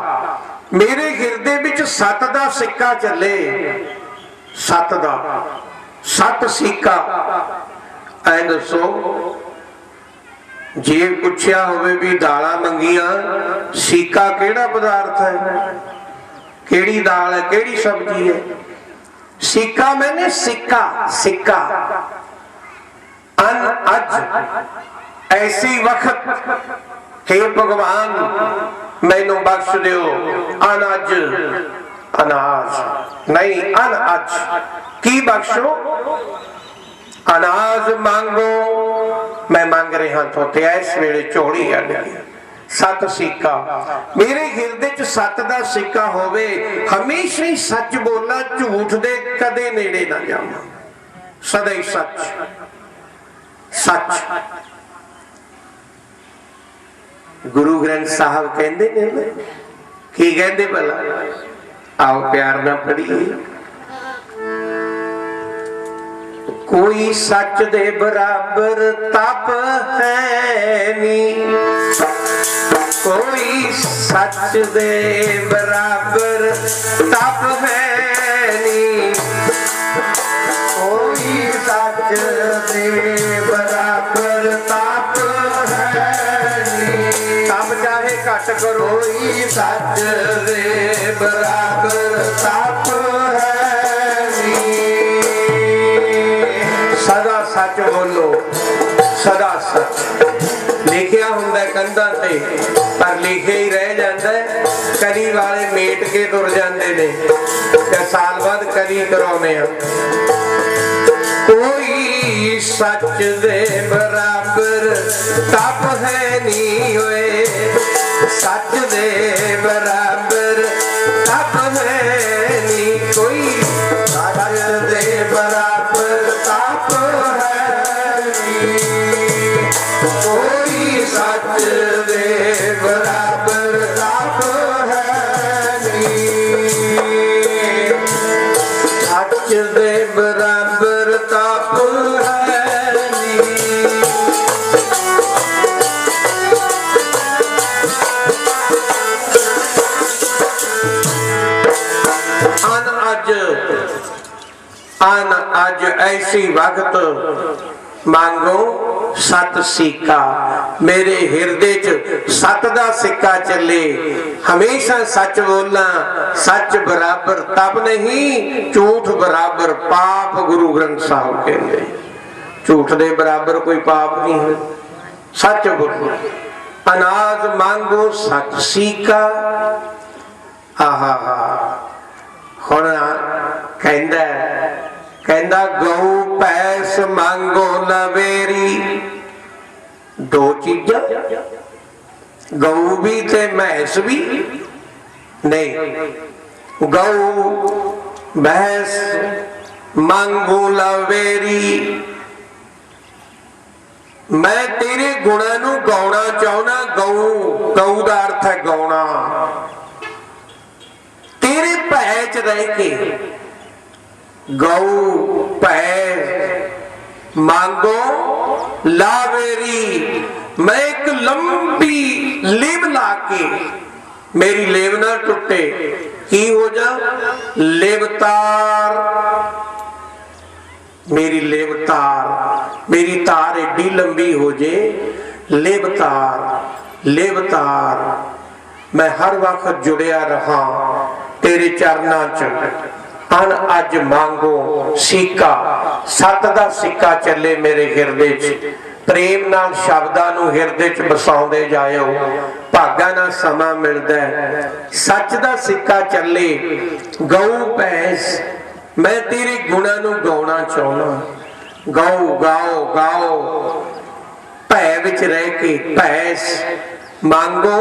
S1: मेरे हिरदे विच सत दा सिक्का चले। सत दा सत सिक्का। ऐ दसो जे पुछया होवे भी दाला मंगिया, सिक्का केड़ा पदार्थ है? केड़ी दाल है? केड़ी सब्जी है? सिक्का मैंने सिक्का सिक्का। अन अज ऐसी वक्त हे भगवान मैनू बख्श दियो। अन अज अनाज नहीं, अन अज की बख्शो? अनाज मांगो मैं मांग रहा तो इस वेले झोली अड गई। सत सिक्का मेरे हिरदे च सत दा सिक्का होवे। हमेशा ही सच बोलना, झूठ दे कदे नेड़े ना जावां। सदा ही सच सच। गुरु ग्रंथ साहब कहते ने की कहते भला? आओ प्यार ना पढ़िए। कोई सच दे बराबर तप है नी, कोई सच दे बराबर तप है नी, कोई सच दे बराबर तप है नी। तप चाहे घट करो, कोई सच दे बराबर तप है नी। सदा सच बोलो, सदा सच। लिखिया हुंदा कंधां ते पर लिखे ही रह जाता है। करी वाले मेट के तुर जाते ने, साल बाद करी कराने। कोई सच दे बराबर तप है नी होए, सच दे बराबर तप है नी। कोई सच दे बराबर तप है नी, कोई सच दे बराबर तप है नी। सच दे बराबर तप है नी। अन अज ऐसी वक्त मांगो सत सिक्का। मेरे हिरदे च सत दा सिक्का चले। हमेशा सच बोलना, सच बराबर तप नहीं, झूठ बराबर पाप। गुरु ग्रंथ साहब कहते झूठ दे बराबर कोई पाप नहीं है। सच बोलो। अनाज मांगो सत सिक्का। आहा हुण कहंदा गऊ भैंस मांगो लवेरी। दो चीजा गऊ भी ते भैंस भी नहीं, गऊ भैंस मांगू लवेरी। मैं तेरे गुणा नू गाउना चाहना। गऊ, गऊ का अर्थ है गाउना। तेरे भै च रह के गऊ भै मांगो लावेरी। मैं एक लंबी लेव ला के, मेरी लेव ना टुटे, की हो जा लेवतार, मेरी लेवतार, मेरी तार एडी लंबी हो जे लेवतार, लेवतार। मैं हर वक्त जुड़िया रहा तेरे चरना च। अन अज मांगो सिक्का, सत दा सिक्का चले मेरे हिरदे च। प्रेम नाल शब्दां नूं हिरदे च बसाउंदे जाओ, भागा ना समा मिलदा है। सच दा सिक्का चले। गऊ भैंस मैं तेरे गुणा नूं गाउना चाहना। गऊ गाओ गाओ, भै विच रह के भैंस मांगो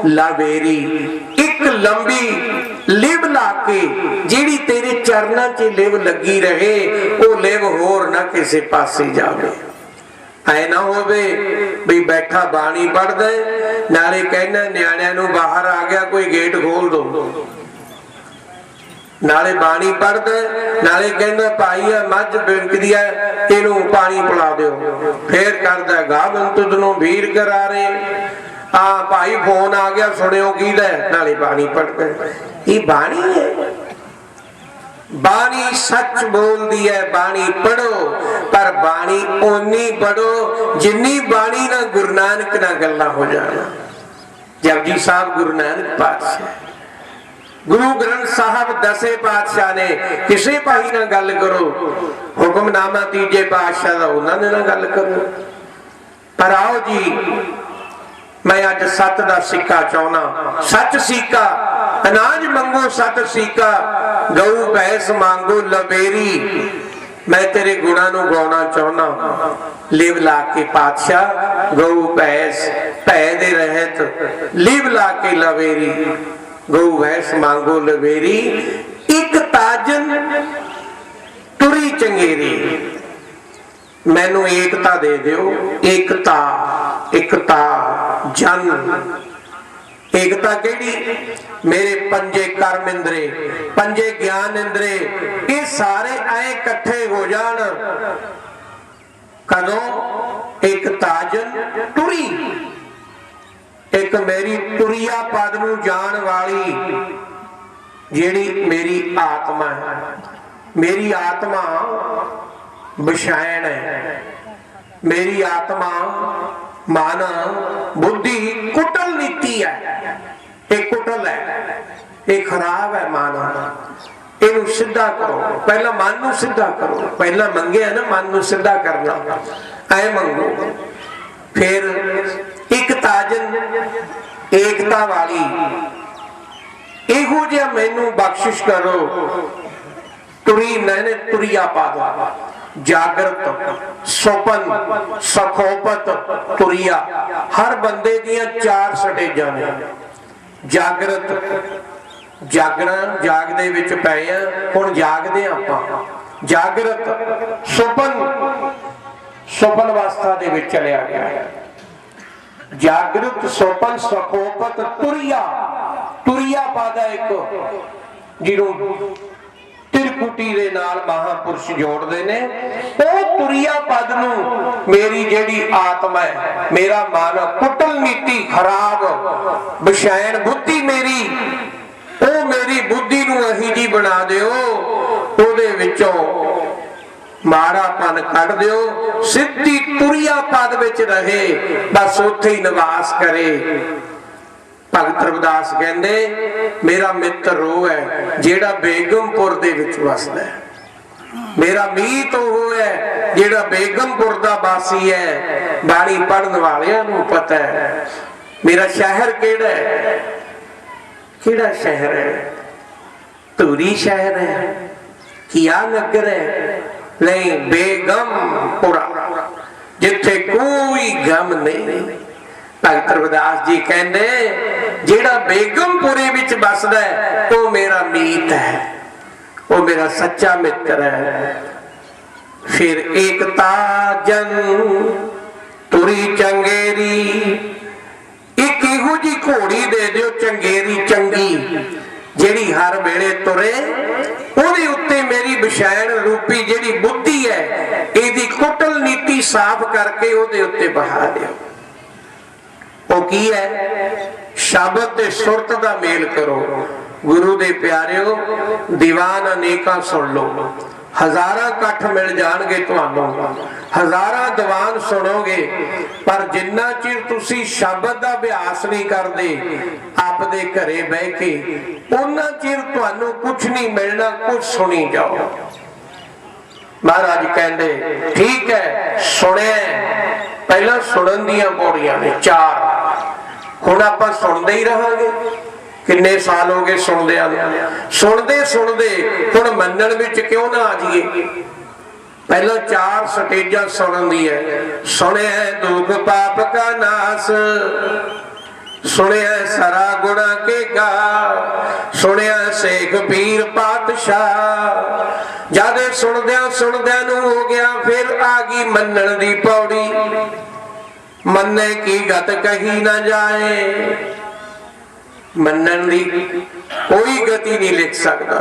S1: लावेरी। एक लंबी लिव ला के जिहड़ी तेरे चरना च लिव लगी रहे, वो लिव होर ना किसी पासे जावे। ऐ ना होवे भी बैठा बाणी पढ़दा नाले कहना न्याणिਆਂ ਨੂੰ बाहर आ गया कोई गेट खोल दो, नाले बाणी पढ़दा नाले कहना भाई आ मझ बिंकदी है इनू पानी पिला दिओ, फिर करदा गावन तुदनों वीर करा रहे। हाँ भाई फोन आ गया सुनियो कीदा, नाले बाणी पढ़दा। ये बाणी है, बाणी सच बोलती है। बाणी पढ़ो पर बाणी ओनी पढ़ो जिन्नी बाणी ना गुरु नानक ना गल्ला हो जाना। जपजी साहब गुरु नानक पातशाह, गुरु ग्रंथ साहब दसे पातशाह ने किसी भाई ना गल करो, हुक्मनामा तीजे पातशाह का उन्होंने ना गल करो। पर आओ जी मैं अज सत का सिक्का चाहना। सच सिक्का अनाज मंगो सत सिक्का, गऊ भैंस मांगो लबेरी। मैं तेरे गुणा नू गाउना चाहना। लिव ला के पातशाह गऊ भैंस भै दे रहत, लिव ला के लवेरी। गऊ भैंस मांगो लवेरी, एक ताजन तुरी चंगेरी। मैनू एकता दे दियो, एकता, एकता जन। एकता केड़ी? मेरे पंजे कर्म इंद्रे, पंजे ज्ञान इंद्रे, ये सारे आए इकट्ठे हो जान। कदों? एक ताजन तुरी, एक मेरी तुरिया पद नू जान वाली जेड़ी मेरी आत्मा है। मेरी आत्मा बशैन है, मेरी आत्मा मन बुद्धि कुटल नीति है। एक कुटल है, एक खराब है मन। इनू सीधा करो, पहला मन नू सीधा करो। पहला मंगे है ना मन नू सीधा करना, ऐ मंगो। फिर एक ताजन एकता वाली, इहो जिहा मैनू बख्शिश करो। तुरी मैंने तुरिया पा दो, जागृत सुपन सखोपत तुरिया। हर बंदे दियां चार स्टेजां ने। जागृत, जागना, जागदे विच पए आ, हुण जागदे आपां। जागृत सुपन, सुपन अवस्था दे विच चलिया गया। जागृत सुपन सखोपत तुरिया। तुरिया पादा एक जिहनूं त्रिकुटी दे नाल महापुरुष जोड़ते ने। ओ तुरिया पद नूं मेरी जेड़ी आत्मा है, मेरा मन कुटल नीति खराब बशैन बुद्धि मेरी, ओ मेरी बुद्धि नूं अही जी बना दिओ। ओदे विचों माड़ापन कढ दिओ, सिद्धी तुरिया पद विच रहे, बस उत्थे ही निवास करे। भगत रविदास कहंदे मेरा मित्र वो है जेड़ा बेगमपुर दे विच वसदा है। मेरा मीत वो है जेड़ा बेगमपुर दा वासी है। बाणी पढ़न वालियां नूं पता है मेरा शहर केड़ा है। केड़ा शहर है? धूरी शहर है, किया नगर है? नहीं, बेगमपुरा, जिथे कोई गम नहीं, भगत रविदास जी कहते जेड़ा बेगमपुरे विच बसदा है वो मेरा मीत है, वो मेरा सच्चा मित्र है। फिर एकता जन तुरी चंगेरी, एक इहो जी घोड़ी दे दियो चंगेरी चंगी, जेड़ी हर वेले तुरे, ओदे उत्ते मेरी विषैण रूपी जेड़ी बुद्धि है इहदी कुटल नीति साफ करके ओदे उत्ते बहा दियो। वो की है? शब्द ते सुरत दा मेल करो। गुरु दे प्यारिओ, दीवान अनेका सुन लो, हजारां कठ मिल जाणगे तुहानू, हजारां दीवान सुनोगे, पर जिन्ना चिर तुसी शब्द दा अभ्यास नहीं करदे आपदे घरे बह के, उन्ना चिर तुहानू कुछ नहीं मिलना। कुछ सुनी जाओ। महाराज कहंदे ठीक है सुनिया, पहला सुनन दियां पौड़ियां ने 4, हुण आपां सुनदे ही रहांगे। किन्ने साल हो गए सुनदे सुनदे हुण मनण विच क्यों ना आ जाइए। पहला 4 स्टेजां सुनन दी है। सुनिया दुख पाप का नाश, सुनिया सरा गुणा के गा, सुनिया शेख पीर पातशाह। जादे सुनद्या नू हो गया, फिर आ गई मनण दी पौड़ी। मन्ने की गत कही ना जाए, मनन दी कोई गति नहीं लिख सकता।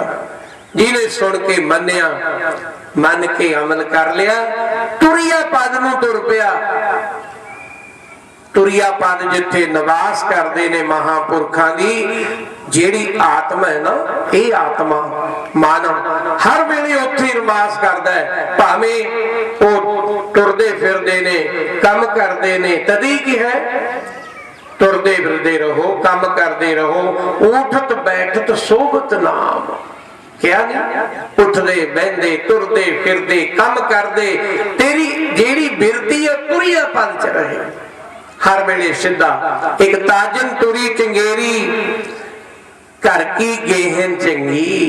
S1: जिन्हें सुन के मन्या, मन के अमल कर लिया, तुरिया पद नूं तुर पिया। तुरिया पद जिथे निवास करते ने महापुरखों की जेड़ी आत्मा है ना, ये आत्मा मानव हर वेले उत्थे निवास करता है। भावें वो तुरदे फिरदे ने, कम करते ने, तदी की है तुरदे फिरदे रहो, कम करते रहो। उठत बैठत सोबत नाम, क्या नहीं? उठदे बहंदे तुरदे फिरदे कम करदे, तेरी जेड़ी बिरती है तुरिया पद च रहे हर वेले सीधा। एक ताजन तुरी चंगेरी, घर की गेहन चंगी।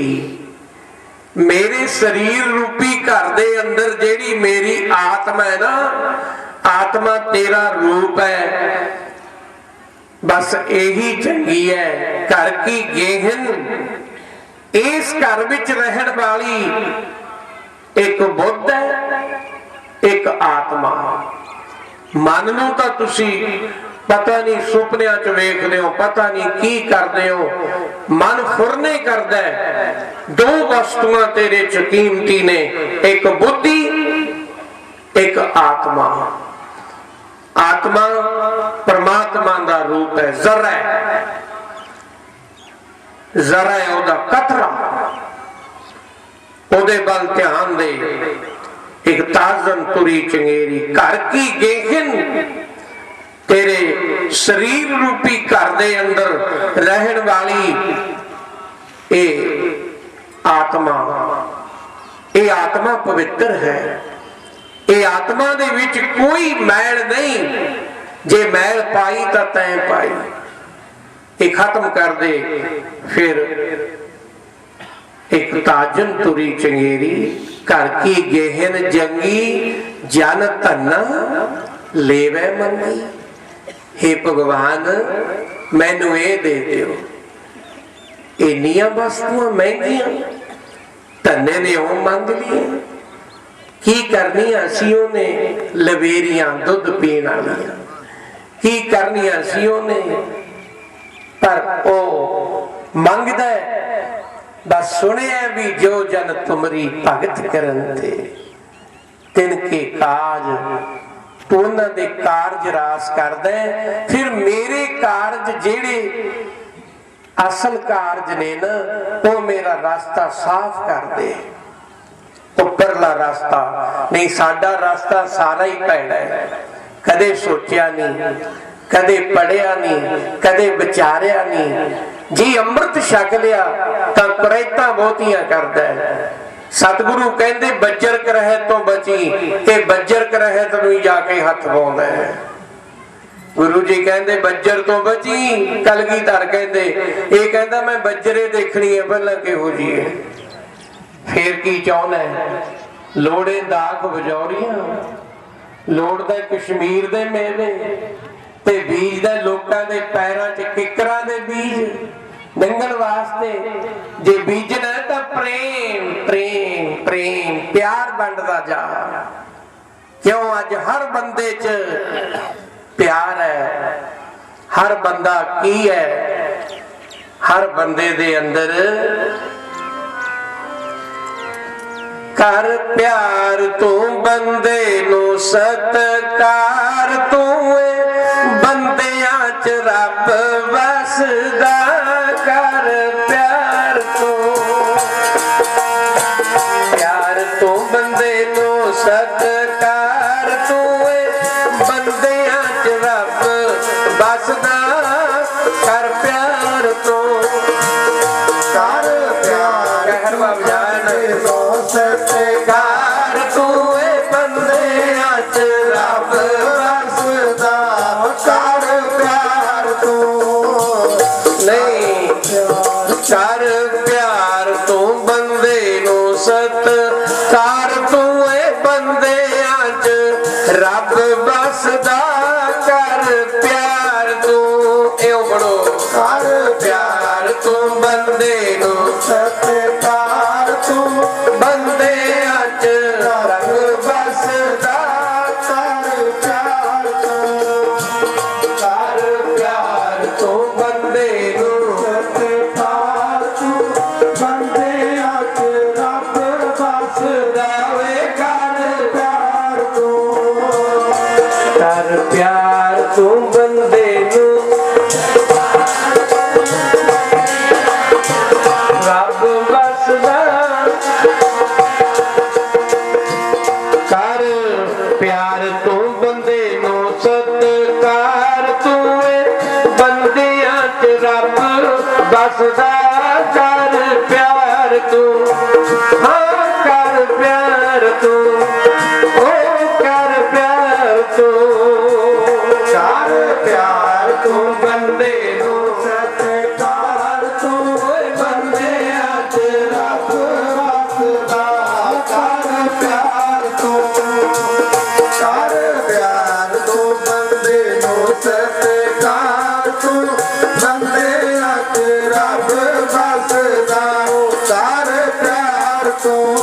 S1: मेरे शरीर रूपी घर दे अंदर जेड़ी मेरी आत्मा है ना, आत्मा तेरा रूप है, बस यही चंगी है। घर की गेहन, इस घर विच रहन वाली एक बुद्ध है, एक आत्मा। मन नूं तां तुसी पता नहीं सुपनिया च वेखदे हो, पता नहीं की करदे हो, मन फुरने करदा है। 2 वस्तुआं तेरे च कीमती ने, एक बुद्धि, एक आत्मा। आत्मा परमात्मा दा रूप है, जरा है, जरा है ओदा कतरा, ओदे बल ध्यान दे। एक ताजन तुरी चंगेरी, घर की गेहन, तेरे शरीर रूपी घर दे अंदर रहन वाली ए आत्मा। ए आत्मा पवित्र है। ए आत्मा दे विच कोई मैल नहीं, जे मैल पाई तां तैं पाई। ये खत्म कर दे। फिर एक ताजन तुरी चंगेरी, घर की गेहन जंगी, जन धन लेवे मंगी। हे भगवान मैनू ये दे दियो। इन्निया वस्तुआं महंगिया धन्ने ने ओ मंग लिया, की करनिया सी ओने लवेरियां दुध पीण वालियां, की करनिया सी ओने, पर ओ मंगदा है बस सुनिया भी जो जन तुमरी भगत करन ते तिनके काज, तू उन्हां दे कारज रास करदा है। फिर मेरे कारज जेड़े असल कारज ने ना, वो मेरा रास्ता साफ कर दे। उपरला रास्ता नहीं, साडा रास्ता सारा ही भैड़ा है। कदे सोचिया नहीं, कदे पढ़िया नहीं, कदे विचारिया नहीं। जी अमृत छक लिया तां करैता बहुतियां करदा है। सतगुरु कहंदे बज्जर करहे तो बची, ते बज्जर करहे तैनूं जाके हथ पाउंदा है। गुरु जी कहंदे बज्जर तो बची, कलगीधर कहंदे ये कहंदा मैं बज्जरे देखनी है पहला किहो जी है। फिर की चाहुंदा है? लोड़े दाख बजौरियां, लोड़दा कश्मीर दे मेवे, ਤੇ ਬੀਜਦਾ ਲੋਕਾਂ ਦੇ ਪੈਰਾਂ 'ਚ ਕਿੱਕਰਾਂ ਦੇ ਬੀਜ ਡੰਗਣ ਵਾਸਤੇ। ਜੇ ਬੀਜਣਾ ਤਾਂ ਪ੍ਰੇਮ ਪ੍ਰੇਮ ਪ੍ਰੇਮ ਪਿਆਰ ਵੰਡਦਾ ਜਾ। ਕਿਉਂ ਅੱਜ ਹਰ ਬੰਦੇ 'ਚ ਪਿਆਰ ਹੈ। ਹਰ ਬੰਦਾ ਕੀ ਹੈ? ਹਰ ਬੰਦੇ ਦੇ ਅੰਦਰ ਕਰ ਪਿਆਰ ਤੂੰ ਬੰਦੇ ਨੂੰ ਸਤਕਾਰ ਤੂੰ ਬੰਦਿਆਂ 'ਚ ਰੱਬ ਵਸਦਾ। ਕਰ ਪਿਆਰ ਤੂੰ ਬੰਦੇ ਨੂੰ ਸਤਕਾਰ ਤੂੰ ਬੰਦਿਆਂ 'ਚ ਰੱਬ ਵਸਦਾ। ਕਰ ਪਿਆਰ ਤੂੰ ਕਰ ਪਿਆਰ ਕਹਿਰ ਬਾਬਜਾਨ ਸਤਿਕਾਰ ਤੂੰ ਬੰਦਿਆਂ 'ਚ ਰੱਬ ਵਸਦਾ। ਕਰ ਪਿਆਰ ਤੂੰ ਨਹੀਂ ਕਰ ਪਿਆਰ ਤੂੰ ਬੰਦੇ ਨੂੰ ਸਤਿਕਾਰ ਤੂੰ ਬੰਦਿਆਂ 'ਚ ਰੱਬ ਵਸਦਾ। ਕਰ ਪਿਆਰ ਤੂੰ ਇਉਂ ਬੜੋ ਕਰ ਪਿਆਰ ਤੂੰ ਬੰਦੇ ਨੂੰ ਸਤਿਕਾਰ ਤੂੰ ਬੰਦਿਆਂ 'ਚ ਰੱਬ ਵਸਦਾ। ਕਰ ਪਿਆਰ ਤੂੰ ਬੰਦੇ ਨੂੰ ਸਤਿਕਾਰ ਤੂੰ ਬੰਦਿਆਂ 'ਚ ਰੱਬ ਵਸਦਾ। ਵੇ ਕਰ ਪਿਆਰ ਤੂੰ ਬੰਦੇ ਨੂੰ ਰੱਬ ਵਸਦਾ। ਕਰ ਪਿਆਰ ਤੂੰ ਬੰਦੇ ਨੂੰ ਸਤਿਕਾਰ ਤੂੰ ਬੰਦਿਆਂ 'ਚ ਰੱਬ ਵਸਦਾ। ਕਰ ਪਿਆਰ ਤੂੰ ਹਾਂ ਕਰ ਪਿਆਰ ਤੂੰ ਓ ਕਰ ਪਿਆਰ ਤੂੰ ਕਰ ਪਿਆਰ ਤੂੰ ਬੰਦੇ ਨੂੰ ਸਤਿਕਾਰ ਤੂੰ ਬੰਦਿਆਂ 'ਚ ਰੱਬ ਵਸਦਾ। ਕਰ ਪਿਆਰ ਤੂੰ ਬੰਦੇ ਨੂੰ ਸਤਿਕਾਰ ਤੂੰ ਬੰਦਿਆਂ 'ਚ ਰੱਬ ਵਸਦਾ। ਕਰ ਪਿਆਰ ਤੂੰ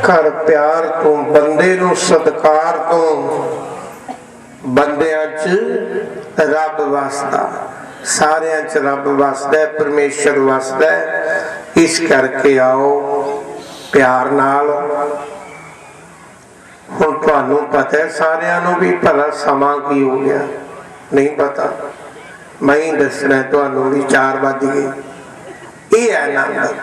S1: ਕਰ ਪਿਆਰ ਤੂੰ ਬੰਦੇ ਨੂੰ ਸਤਿਕਾਰ ਤੂੰ ਬੰਦਿਆਂ 'ਚ ਰੱਬ ਵਸਦਾ। ਸਾਰਿਆਂ 'ਚ ਰੱਬ ਵਸਦਾ, ਪਰਮੇਸ਼ਰ ਵਸਦਾ। ਇਸ ਕਰਕੇ ਆਓ ਪਿਆਰ ਨਾਲ। ਹੁਣ ਤੁਹਾਨੂੰ ਪਤਾ ਹੈ ਸਾਰਿਆਂ ਨੂੰ ਵੀ ਭਲਾ ਸਮਾਂ ਕੀ ਹੋ ਗਿਆ ਨਹੀਂ ਪਤਾ। ਮੈਂ ਹੀ ਦੱਸਣਾ ਤੁਹਾਨੂੰ ਵੀ 4 ਵੱਜ ਗਏ। ਇਹ ਹੈ ਆਨੰਦ।